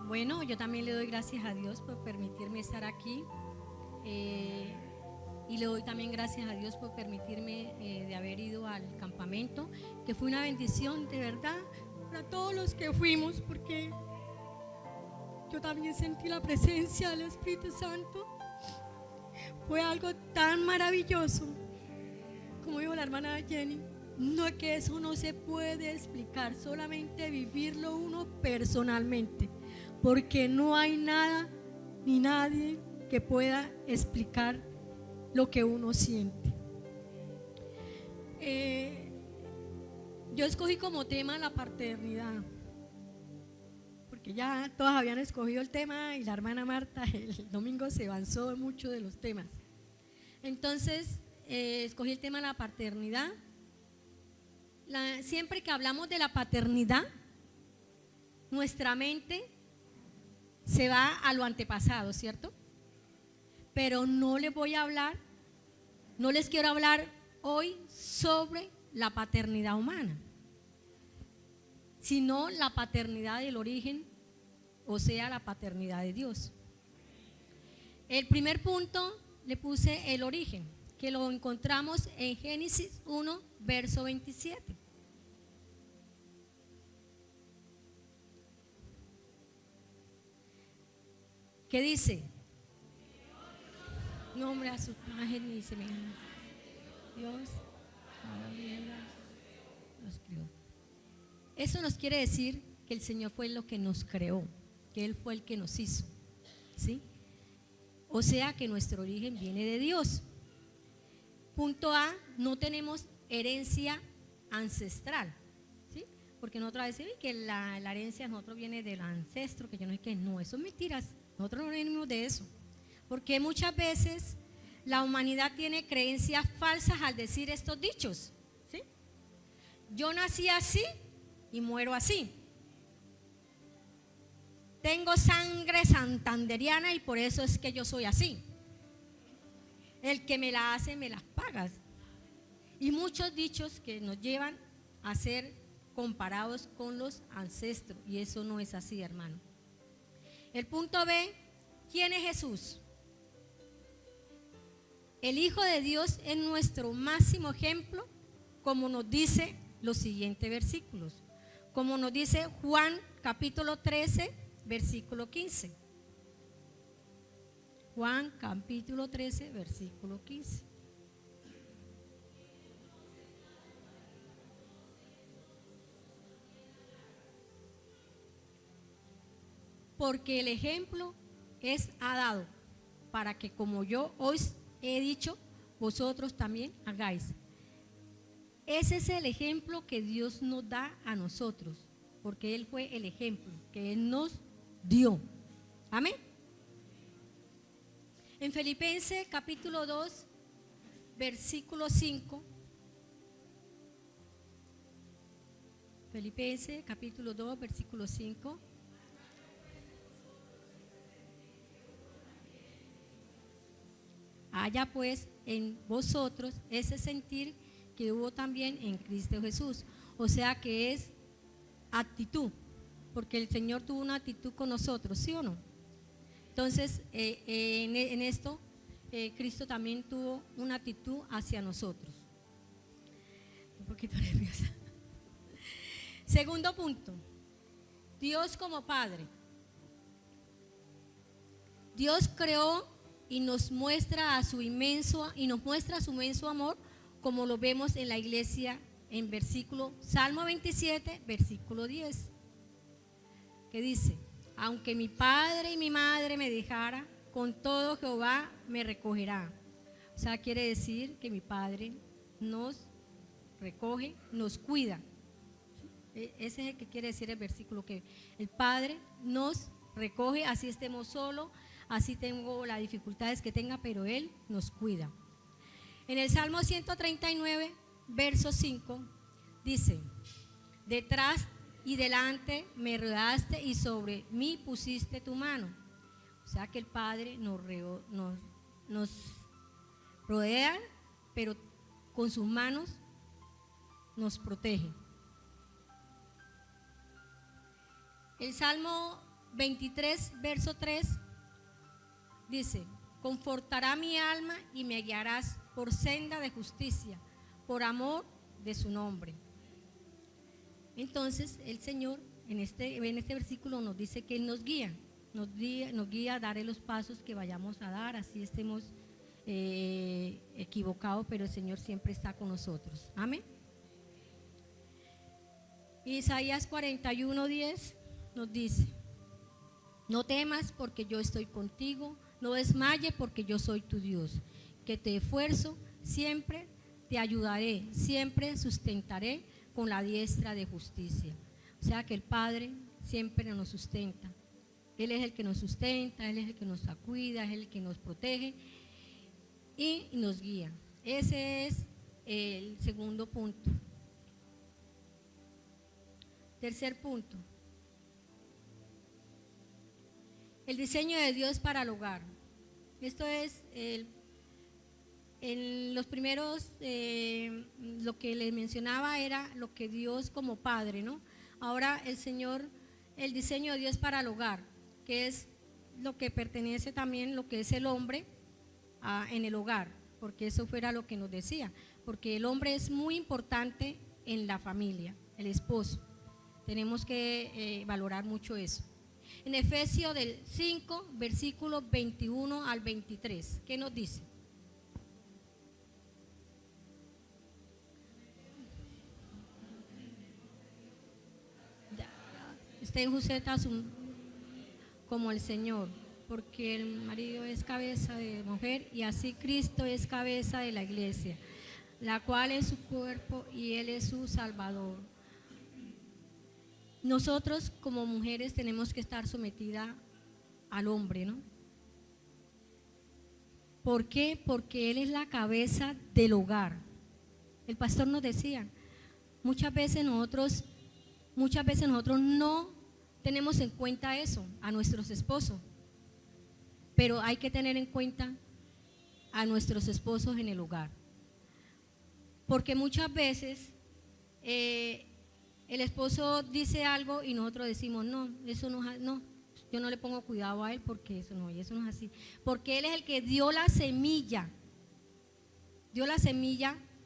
Bueno, yo también le doy gracias a Dios por permitirme estar aquí y le doy también gracias a Dios por permitirme de haber ido al campamento, que fue una bendición de verdad para todos los que fuimos, porque yo también sentí la presencia del Espíritu Santo. Fue algo tan maravilloso, como dijo la hermana Jenny. No, es que eso no se puede explicar, solamente vivirlo uno personalmente, porque no hay nada ni nadie que pueda explicar lo que uno siente. Yo escogí como tema la paternidad, porque ya todas habían escogido el tema y la hermana Marta el domingo se avanzó en muchos de los temas. Entonces escogí el tema de la paternidad. Siempre que hablamos de la paternidad, nuestra mente se va a lo antepasado, ¿cierto? Pero no les voy a hablar, no les quiero hablar hoy sobre la paternidad humana, sino la paternidad del origen, o sea, la paternidad de Dios. El primer punto le puse el origen, que lo encontramos en Génesis 1, verso 27. ¿Qué dice? Nombre a su imagen y semejanza. Dios nos creó. Eso nos quiere decir que el Señor fue lo que nos creó, que Él fue el que nos hizo, ¿sí? O sea que nuestro origen viene de Dios. Punto A, no tenemos herencia ancestral, ¿sí? Porque nosotros decimos que la herencia de nosotros viene del ancestro, que yo no sé qué, no, eso es mentiras, nosotros no venimos de eso, porque muchas veces la humanidad tiene creencias falsas al decir estos dichos, ¿sí? Yo nací así y muero así. Tengo sangre santanderiana y por eso es que yo soy así. El que me la hace, me las pagas. Y muchos dichos que nos llevan a ser comparados con los ancestros. Y eso no es así, hermano. El punto B, ¿quién es Jesús? El Hijo de Dios es nuestro máximo ejemplo, como nos dice los siguientes versículos. Como nos dice Juan capítulo 13, versículo 15. Juan capítulo 13, versículo 15. Porque el ejemplo ha dado para que como yo os he dicho, vosotros también hagáis. Ese es el ejemplo que Dios nos da a nosotros, porque Él fue el ejemplo que Él nos dio. Amén. En Filipenses capítulo 2, versículo 5. Filipenses capítulo 2, versículo 5. Haya pues en vosotros ese sentir que hubo también en Cristo Jesús. O sea que es actitud, porque el Señor tuvo una actitud con nosotros, ¿sí o no? Entonces, en esto, Cristo también tuvo una actitud hacia nosotros. Un poquito nerviosa. Segundo punto, Dios como Padre. Dios creó y nos muestra su inmenso amor, como lo vemos en la iglesia en Salmo 27, versículo 10, que dice: aunque mi padre y mi madre me dejara, con todo Jehová me recogerá. O sea, quiere decir que mi Padre nos recoge, nos cuida. Ese es el que quiere decir el versículo, que el Padre nos recoge, así estemos solos, así tengo las dificultades que tenga, pero Él nos cuida. En el Salmo 139, verso 5, dice: detrás y delante me rodeaste y sobre mí pusiste tu mano. O sea que el Padre nos rodea, pero con sus manos nos protege. El Salmo 23, verso 3 dice: confortará mi alma y me guiarás por senda de justicia, por amor de su nombre. Entonces el Señor en este versículo nos dice que Él nos guía a dar los pasos que vayamos a dar, así estemos equivocados, pero el Señor siempre está con nosotros. Amén. Isaías 41:10 nos dice: no temas porque yo estoy contigo, no desmayes porque yo soy tu Dios, que te esfuerzo, siempre te ayudaré, siempre sustentaré con la diestra de justicia. O sea que el Padre siempre nos sustenta. Él es el que nos sustenta, Él es el que nos cuida, Él es el que nos protege y nos guía. Ese es el segundo punto. Tercer punto: el diseño de Dios para el hogar. Esto es en los primeros, lo que les mencionaba era lo que Dios como Padre, ¿no? Ahora el diseño de Dios para el hogar, que es lo que pertenece también, lo que es el hombre en el hogar, porque eso fuera lo que nos decía, porque el hombre es muy importante en la familia, el esposo. Tenemos que valorar mucho eso. En Efesios del 5, versículos 21 al 23, ¿qué nos dice? Estén ustedes como el Señor, porque el marido es cabeza de mujer y así Cristo es cabeza de la iglesia, la cual es su cuerpo y Él es su Salvador. Nosotros como mujeres tenemos que estar sometidas al hombre, ¿no? ¿Por qué? Porque Él es la cabeza del hogar. El pastor nos decía, muchas veces nosotros no tenemos en cuenta eso, a nuestros esposos, pero hay que tener en cuenta a nuestros esposos en el hogar, porque muchas veces el esposo dice algo y nosotros decimos, no, eso no, yo no le pongo cuidado a él porque eso no es así, porque él es el que dio la semilla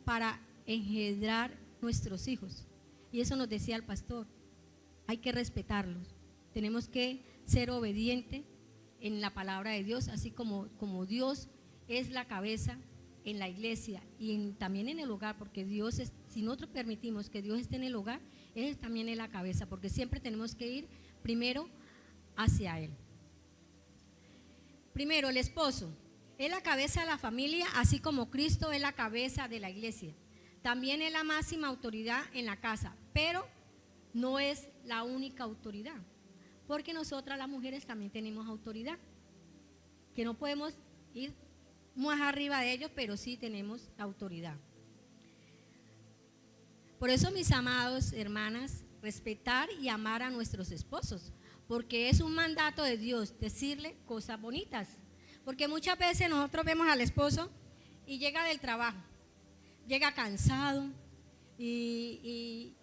para engendrar nuestros hijos, y eso nos decía el pastor. Hay que respetarlos, tenemos que ser obedientes en la palabra de Dios, así como Dios es la cabeza en la iglesia y también en el hogar, porque Dios es, si nosotros permitimos que Dios esté en el hogar, Él también es la cabeza, porque siempre tenemos que ir primero hacia Él. Primero, el esposo es la cabeza de la familia, así como Cristo es la cabeza de la iglesia. También es la máxima autoridad en la casa, pero no es la única autoridad, porque nosotras las mujeres también tenemos autoridad, que no podemos ir más arriba de ellos, pero sí tenemos autoridad. Por eso, mis amados hermanas, respetar y amar a nuestros esposos, porque es un mandato de Dios decirle cosas bonitas, porque muchas veces nosotros vemos al esposo y llega del trabajo, llega cansado y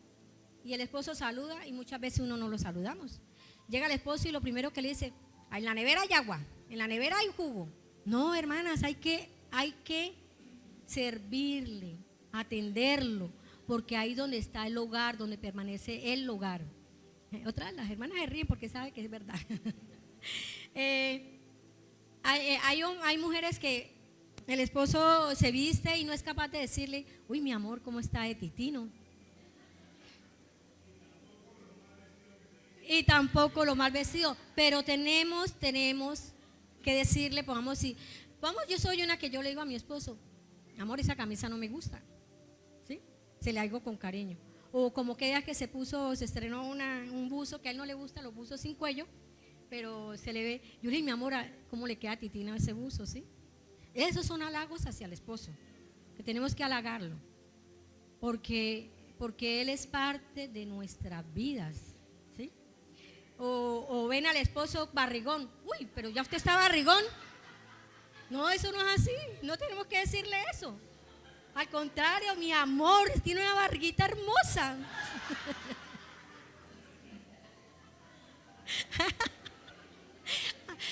el esposo saluda y muchas veces uno no lo saludamos. Llega el esposo y lo primero que le dice, en la nevera hay agua, en la nevera hay jugo. No, hermanas, hay que servirle, atenderlo, porque ahí donde está el hogar, donde permanece el hogar. Las hermanas se ríen porque saben que es verdad. Hay mujeres que el esposo se viste y no es capaz de decirle, uy, mi amor, ¿cómo está de titino? Y tampoco lo mal vestido, pero tenemos qué decirle, yo soy una que yo le digo a mi esposo, amor, esa camisa no me gusta, ¿sí? Se le hago con cariño. O como que ella que se estrenó un buzo que a él no le gusta, los buzos sin cuello, pero se le ve, yo le digo, mi amor, ¿cómo le queda a Titina ese buzo, sí? Esos son halagos hacia el esposo, que tenemos que halagarlo, porque él es parte de nuestras vidas, ¿sí? O ven al esposo barrigón, uy, pero ya usted está barrigón. No, eso no es así, no tenemos que decirle eso. Al contrario, mi amor, tiene una barriguita hermosa.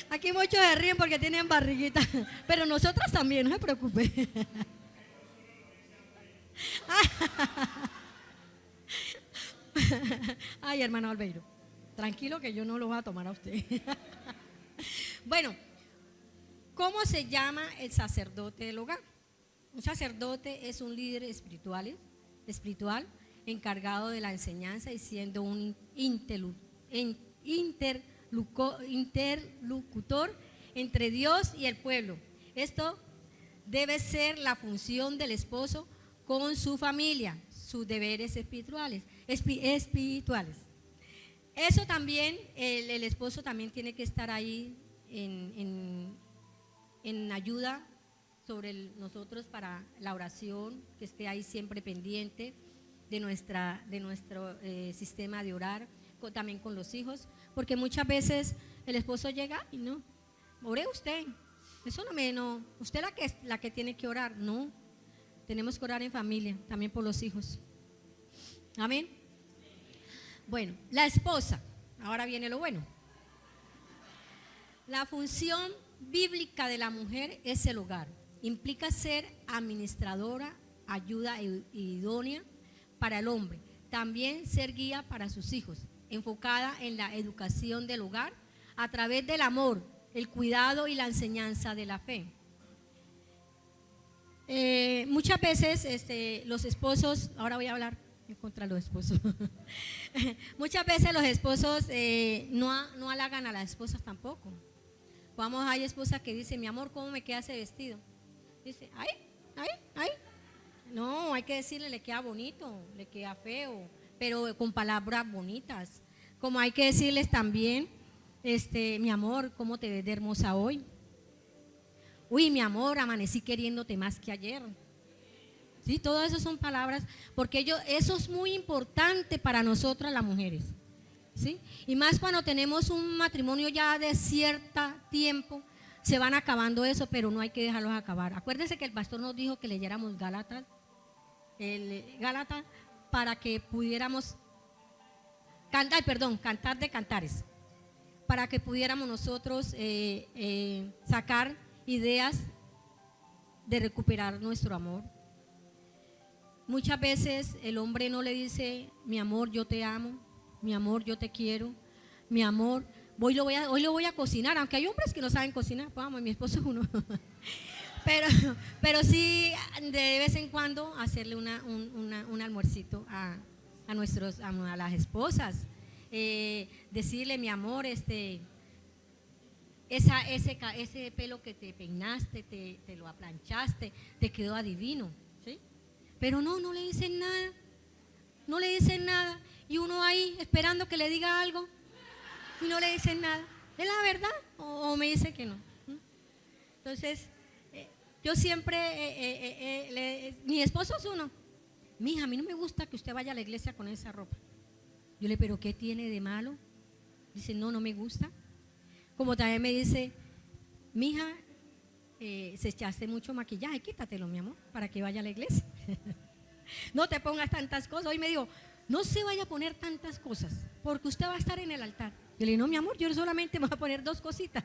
Aquí muchos se ríen porque tienen barriguita, pero nosotras también, no se preocupe. Ay, hermano Albeiro, tranquilo que yo no lo voy a tomar a usted. Bueno, ¿cómo se llama el sacerdote del hogar? Un sacerdote es un líder espiritual encargado de la enseñanza y siendo un interlocutor entre Dios y el pueblo. Esto debe ser la función del esposo con su familia, sus deberes espirituales. Eso también, el esposo también tiene que estar ahí en ayuda sobre nosotros para la oración, que esté ahí siempre pendiente de nuestro sistema de orar, también con los hijos, porque muchas veces el esposo llega y no, ore usted, eso usted la que tiene que orar, no, tenemos que orar en familia, también por los hijos. Amén. Bueno, la esposa, ahora viene lo bueno. La función bíblica de la mujer es el hogar. Implica ser administradora, ayuda idónea para el hombre. También ser guía para sus hijos, enfocada en la educación del hogar a través del amor, el cuidado y la enseñanza de la fe. Muchas veces los esposos, ahora voy a hablar contra los esposos. Muchas veces los esposos no halagan a las esposas tampoco. Hay esposas que dicen, mi amor, ¿cómo me queda ese vestido? Dice, ay. No, hay que decirle, le queda bonito, le queda feo, pero con palabras bonitas. Como hay que decirles también, mi amor, ¿cómo te ves de hermosa hoy? Uy, mi amor, amanecí queriéndote más que ayer. Sí, todo eso son palabras, porque eso es muy importante para nosotras las mujeres, ¿sí? Y más cuando tenemos un matrimonio ya de cierto tiempo, se van acabando eso, pero no hay que dejarlos acabar. Acuérdense que el pastor nos dijo que leyéramos Gálatas, para que pudiéramos cantar de cantares, para que pudiéramos nosotros sacar ideas de recuperar nuestro amor. Muchas veces el hombre no le dice, mi amor, yo te amo, mi amor, yo te quiero, mi amor, hoy lo voy a cocinar, aunque hay hombres que no saben cocinar, vamos, mi esposo es uno. pero sí, de vez en cuando hacerle un almuercito a las esposas, decirle, mi amor, ese pelo que te peinaste, te lo aplanchaste, te quedó adivino, ¿sí? Pero no le dicen nada, y uno ahí esperando que le diga algo y no le dicen nada. ¿Es la verdad o me dice que no? Entonces, yo siempre, mi esposo es uno, mija, a mí no me gusta que usted vaya a la iglesia con esa ropa. Yo le digo, ¿pero qué tiene de malo? Dice, no me gusta. Como también me dice, mija, se echaste mucho maquillaje, quítatelo, mi amor, para que vaya a la iglesia. No te pongas tantas cosas. Hoy me dijo, no se vaya a poner tantas cosas, porque usted va a estar en el altar. Yo le digo, no, mi amor, yo solamente me voy a poner 2 cositas.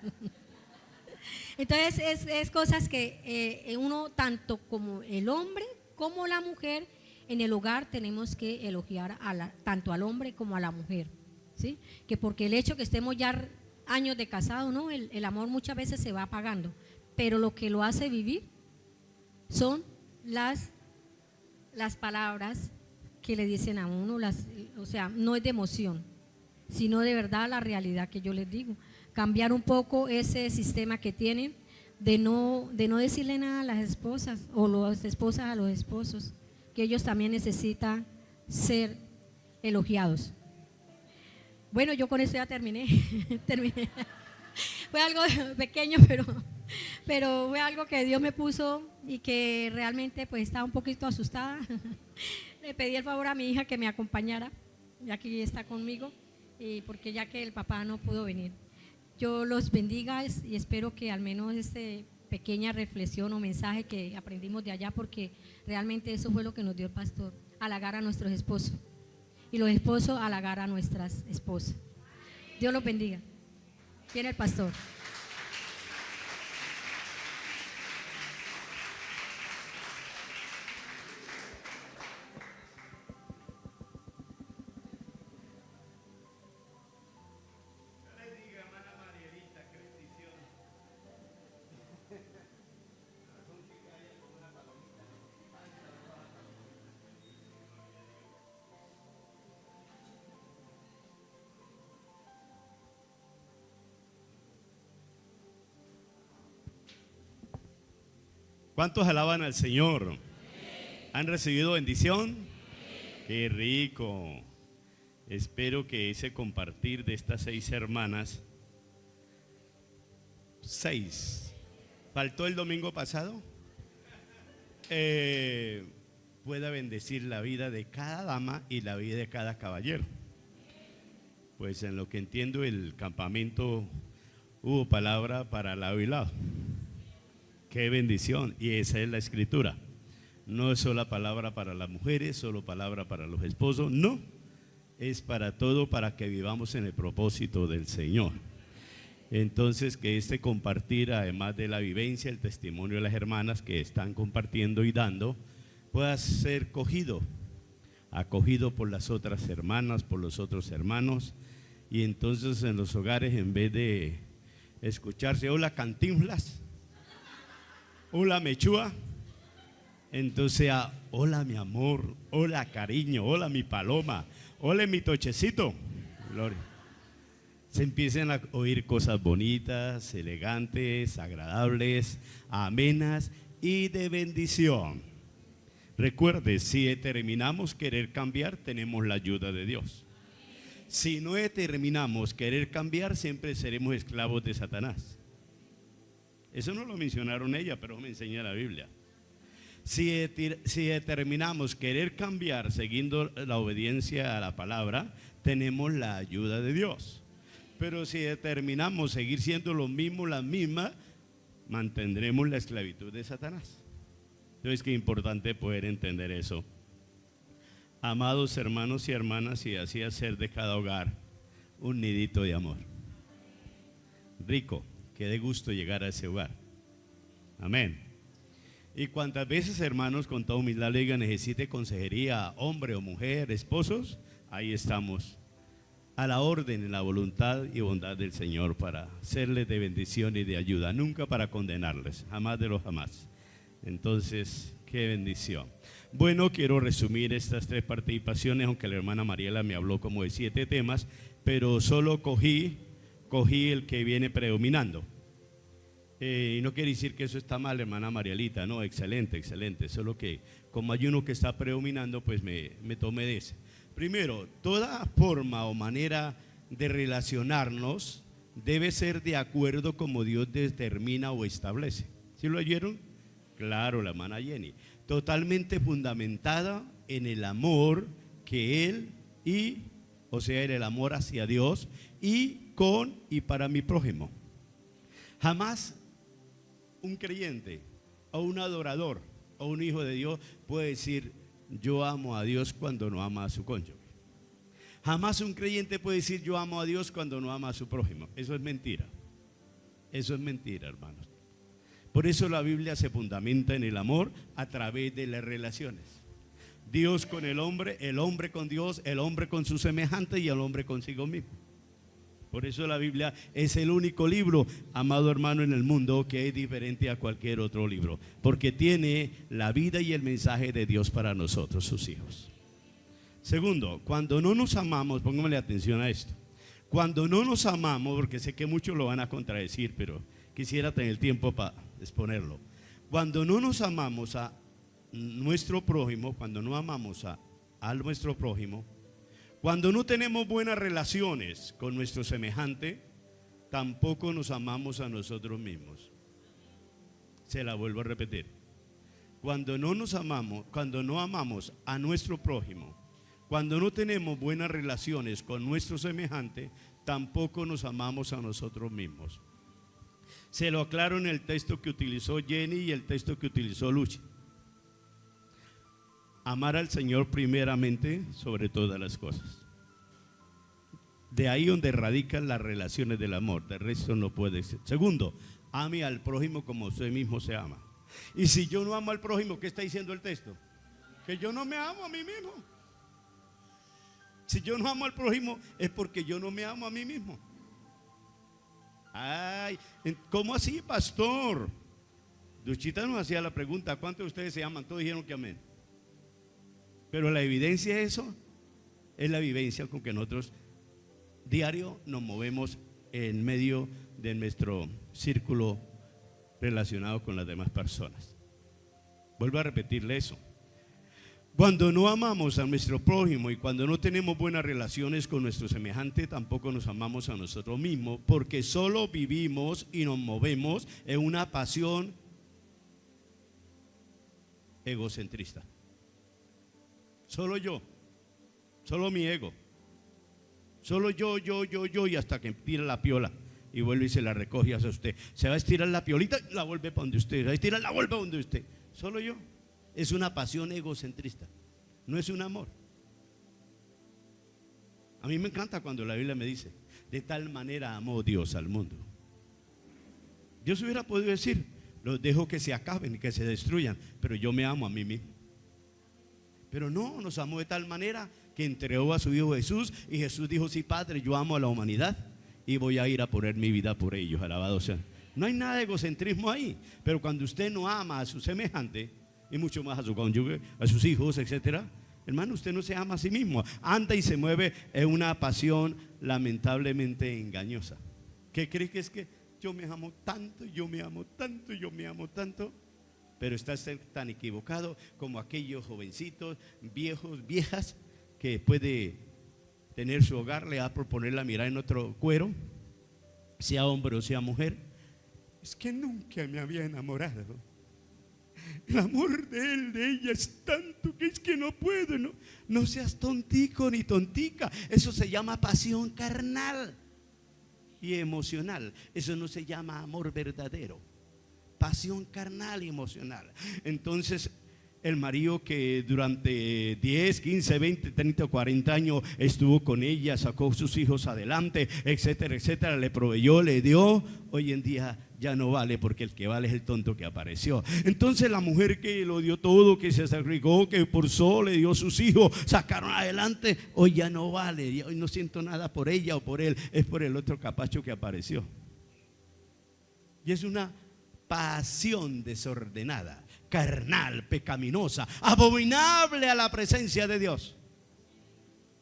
Entonces, es cosas que uno, tanto como el hombre como la mujer, en el hogar tenemos que elogiar tanto al hombre como a la mujer, ¿sí? Que porque el hecho que estemos ya años de casado, ¿no? El amor muchas veces se va apagando, pero lo que lo hace vivir son las palabras que le dicen a uno, o sea, no es de emoción, sino de verdad la realidad que yo les digo. cambiar un poco ese sistema que tienen de no decirle nada a las esposas o las esposas a los esposos, que ellos también necesitan ser elogiados. Bueno, yo con esto ya terminé. Terminé. Fue algo pequeño, pero fue algo que Dios me puso y que realmente pues estaba un poquito asustada. Le pedí el favor a mi hija que me acompañara, ya que está conmigo, y porque ya que el papá no pudo venir. Yo los bendiga y espero que al menos esta pequeña reflexión o mensaje que aprendimos de allá, porque realmente eso fue lo que nos dio el pastor, halagar a nuestros esposos y los esposos halagar a nuestras esposas. Dios los bendiga. Viene el pastor. ¿Cuántos alaban al Señor? ¿Han recibido bendición? Qué rico. Espero que ese compartir de estas 6 hermanas, 6, ¿faltó el domingo pasado? Pueda bendecir la vida de cada dama y la vida de cada caballero. Pues en lo que entiendo, el campamento hubo palabra para lado y lado. Qué bendición, y esa es la escritura. No es solo palabra para las mujeres, solo palabra para los esposos, no, es para todo, para que vivamos en el propósito del Señor. Entonces, que este compartir, además de la vivencia, el testimonio de las hermanas que están compartiendo y dando, pueda ser acogido por las otras hermanas, por los otros hermanos, y entonces en los hogares, en vez de escucharse, hola Cantinflas, hola Mechúa, entonces hola mi amor, hola cariño, hola mi paloma, hola mi tochecito. Gloria. Se empiecen a oír cosas bonitas, elegantes, agradables, amenas y de bendición. Recuerde, si determinamos querer cambiar, tenemos la ayuda de Dios. Si no determinamos querer cambiar, siempre seremos esclavos de Satanás. Eso no lo mencionaron ella, pero me enseña la Biblia. Si determinamos querer cambiar siguiendo la obediencia a la palabra, tenemos la ayuda de Dios. Pero si determinamos seguir siendo los mismos, las mismas, mantendremos la esclavitud de Satanás. Entonces, qué importante poder entender eso. Amados hermanos y hermanas, y así hacer de cada hogar un nidito de amor. Rico. Que dé gusto llegar a ese hogar. Amén. Y cuantas veces, hermanos, con toda humildad le diga, necesite consejería, hombre o mujer, esposos, ahí estamos, a la orden, en la voluntad y bondad del Señor, para serles de bendición y de ayuda, nunca para condenarles, jamás de los jamás. Entonces, qué bendición. Bueno, quiero resumir estas 3 participaciones, aunque la hermana Mariela me habló como de 7 temas, pero solo cogí el que viene predominando. Y no quiere decir que eso está mal, hermana Marielita, no, excelente, excelente. Solo que como hay uno que está predominando, pues me tomé de ese. Primero, toda forma o manera de relacionarnos debe ser de acuerdo como Dios determina o establece. ¿Sí lo oyeron? Claro, la hermana Jenny. Totalmente fundamentada en el amor que Él o sea, en el amor hacia Dios y con y para mi prójimo. Jamás un creyente o un adorador o un hijo de Dios puede decir yo amo a Dios cuando no ama a su cónyuge. Jamás un creyente puede decir yo amo a Dios cuando no ama a su prójimo. Eso es mentira. Eso es mentira, hermanos. Por eso la Biblia se fundamenta en el amor a través de las relaciones. Dios con el hombre con Dios, el hombre con su semejante y el hombre consigo mismo. Por eso la Biblia es el único libro, amado hermano, en el mundo que es diferente a cualquier otro libro, porque tiene la vida y el mensaje de Dios para nosotros, sus hijos. Segundo, cuando no nos amamos, pónganle atención a esto, Cuando no nos amamos, porque sé que muchos lo van a contradecir, pero quisiera tener tiempo para exponerlo. Cuando no nos amamos a nuestro prójimo, cuando no amamos a nuestro prójimo, cuando no tenemos buenas relaciones con nuestro semejante, tampoco nos amamos a nosotros mismos. Se la vuelvo a repetir. Cuando no nos amamos, cuando no amamos a nuestro prójimo, cuando no tenemos buenas relaciones con nuestro semejante, tampoco nos amamos a nosotros mismos. Se lo aclaro en el texto que utilizó Jenny y el texto que utilizó Luchi. Amar al Señor primeramente sobre todas las cosas. De ahí donde radican las relaciones del amor, de resto no puede ser. Segundo, ame al prójimo como usted mismo se ama. Y si yo no amo al prójimo, ¿qué está diciendo el texto? Que yo no me amo a mí mismo. Si yo no amo al prójimo es porque yo no me amo a mí mismo. Ay, ¿cómo así, pastor? Luchita nos hacía la pregunta, ¿cuántos de ustedes se aman? Todos dijeron que amén. Pero la evidencia de eso es la vivencia con que nosotros diario nos movemos en medio de nuestro círculo relacionado con las demás personas. Vuelvo a repetirle eso. Cuando no amamos a nuestro prójimo y cuando no tenemos buenas relaciones con nuestro semejante, tampoco nos amamos a nosotros mismos, porque solo vivimos y nos movemos en una pasión egocentrista. Solo yo, solo mi ego, solo yo, y hasta que tira la piola y vuelve y se la recoge hacia usted. Se va a estirar la piolita, la vuelve para donde usted, se va a estirar, la vuelve para donde usted. Solo yo. Es una pasión egocentrista, no es un amor. A mí me encanta cuando la Biblia me dice, de tal manera amó Dios al mundo. Dios hubiera podido decir, los dejo que se acaben y que se destruyan, pero yo me amo a mí mismo. Pero no, nos amó de tal manera que entregó a su Hijo Jesús, y Jesús dijo, sí, Padre, yo amo a la humanidad y voy a ir a poner mi vida por ellos. Alabado sea. No hay nada de egocentrismo ahí, pero cuando usted no ama a su semejante, y mucho más a su cónyuge, a sus hijos, etcétera, hermano, usted no se ama a sí mismo, anda y se mueve en una pasión lamentablemente engañosa. ¿Qué cree que es que yo me amo tanto, yo me amo tanto, yo me amo tanto? Pero está tan equivocado como aquellos jovencitos, viejos, viejas, que puede tener su hogar, le da por poner la mirada en otro cuero, sea hombre o sea mujer. Es que nunca me había enamorado. El amor de él, de ella es tanto que es que no puedo. No seas tontico ni tontica. Eso se llama pasión carnal y emocional. Eso no se llama amor verdadero. Pasión carnal y emocional. Entonces el marido que durante 10, 15, 20, 30, 40 años estuvo con ella, sacó sus hijos adelante, etcétera, etcétera, le proveyó, le dio, hoy en día ya no vale, porque el que vale es el tonto que apareció. Entonces la mujer que lo dio todo, que se sacrificó, que forzó, le dio sus hijos, sacaron adelante, hoy ya no vale, hoy no siento nada por ella o por él, es por el otro capacho que apareció. Y es una pasión desordenada, carnal, pecaminosa, abominable a la presencia de Dios,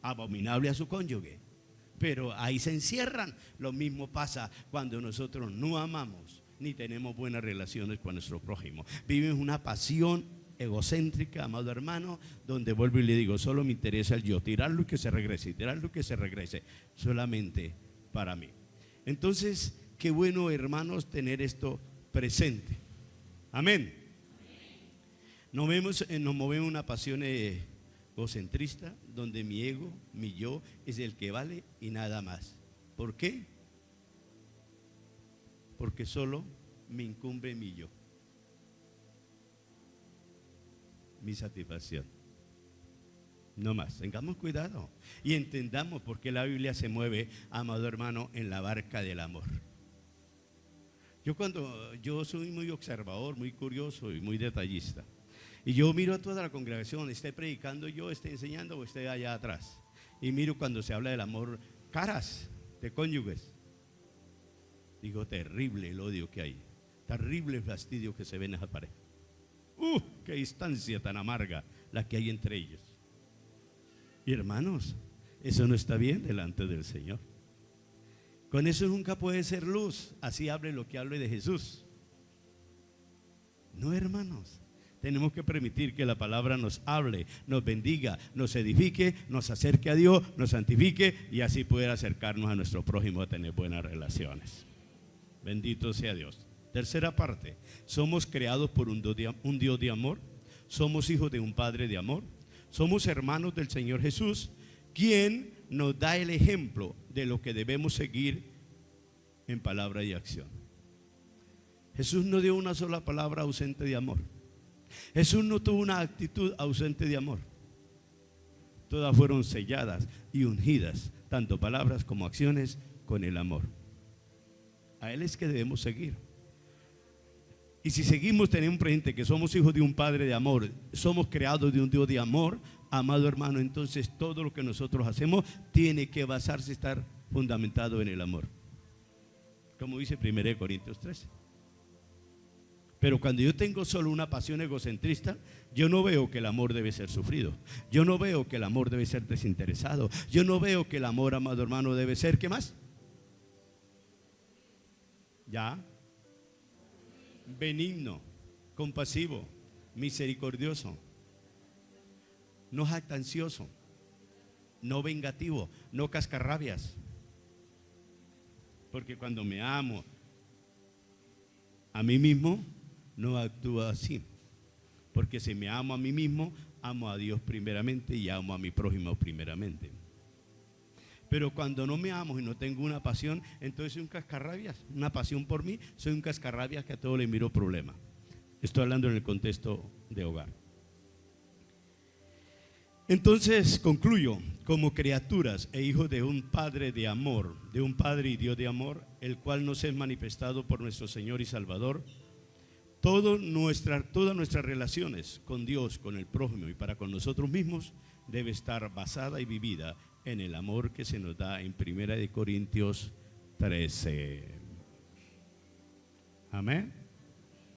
abominable a su cónyuge. Pero ahí se encierran. Lo mismo pasa cuando nosotros no amamos ni tenemos buenas relaciones con nuestro prójimo. Vivimos una pasión egocéntrica, amado hermano, donde vuelvo y le digo, solo me interesa el yo, tirarlo y que se regrese, tirarlo y que se regrese, solamente para mí. Entonces, qué bueno, hermanos, tener esto presente. Amén. Nos movemos en una pasión egocentrista, donde mi ego, mi yo, es el que vale y nada más. ¿Por qué? Porque solo me incumbe mi yo, mi satisfacción. No más, tengamos cuidado y entendamos por qué la Biblia se mueve, amado hermano, en la barca del amor. Yo soy muy observador, muy curioso y muy detallista. Y yo miro a toda la congregación, esté predicando yo, esté enseñando o esté allá atrás. Y miro cuando se habla del amor, caras de cónyuges. Digo, terrible el odio que hay, terrible el fastidio que se ve en esa pareja. Qué distancia tan amarga la que hay entre ellos. Y hermanos, eso no está bien delante del Señor. Con eso nunca puede ser luz, así hable lo que hable de Jesús. No, hermanos, tenemos que permitir que la palabra nos hable, nos bendiga, nos edifique, nos acerque a Dios, nos santifique y así poder acercarnos a nuestro prójimo a tener buenas relaciones. Bendito sea Dios. Tercera parte, somos creados por un Dios de amor, somos hijos de un Padre de amor, somos hermanos del Señor Jesús, quien nos da el ejemplo de lo que debemos seguir en palabra y acción. Jesús no dio una sola palabra ausente de amor. Jesús no tuvo una actitud ausente de amor. Todas fueron selladas y ungidas, tanto palabras como acciones, con el amor. A Él es que debemos seguir. Y si seguimos, tenemos presente que somos hijos de un Padre de amor, somos creados de un Dios de amor, amado hermano, entonces todo lo que nosotros hacemos tiene que basarse, estar fundamentado en el amor. Como dice 1 Corintios 13. Pero cuando yo tengo solo una pasión egocentrista, yo no veo que el amor debe ser sufrido. Yo no veo que el amor debe ser desinteresado. Yo no veo que el amor, amado hermano, debe ser, ¿qué más? Ya. Benigno, compasivo, misericordioso, no jactancioso, no vengativo, no cascarrabias. Porque cuando me amo a mí mismo, no actúo así. Porque si me amo a mí mismo, amo a Dios primeramente y amo a mi prójimo primeramente. Pero cuando no me amo y no tengo una pasión, entonces soy un cascarrabias, una pasión por mí, soy un cascarrabias que a todo le miro problema. Estoy hablando en el contexto de hogar. Entonces concluyo, como criaturas e hijos de un Padre de amor, de un Padre y Dios de amor, el cual nos es manifestado por nuestro Señor y Salvador, todas nuestras relaciones con Dios, con el prójimo y para con nosotros mismos debe estar basada y vivida en el amor que se nos da en 1 Corintios 13. Amén.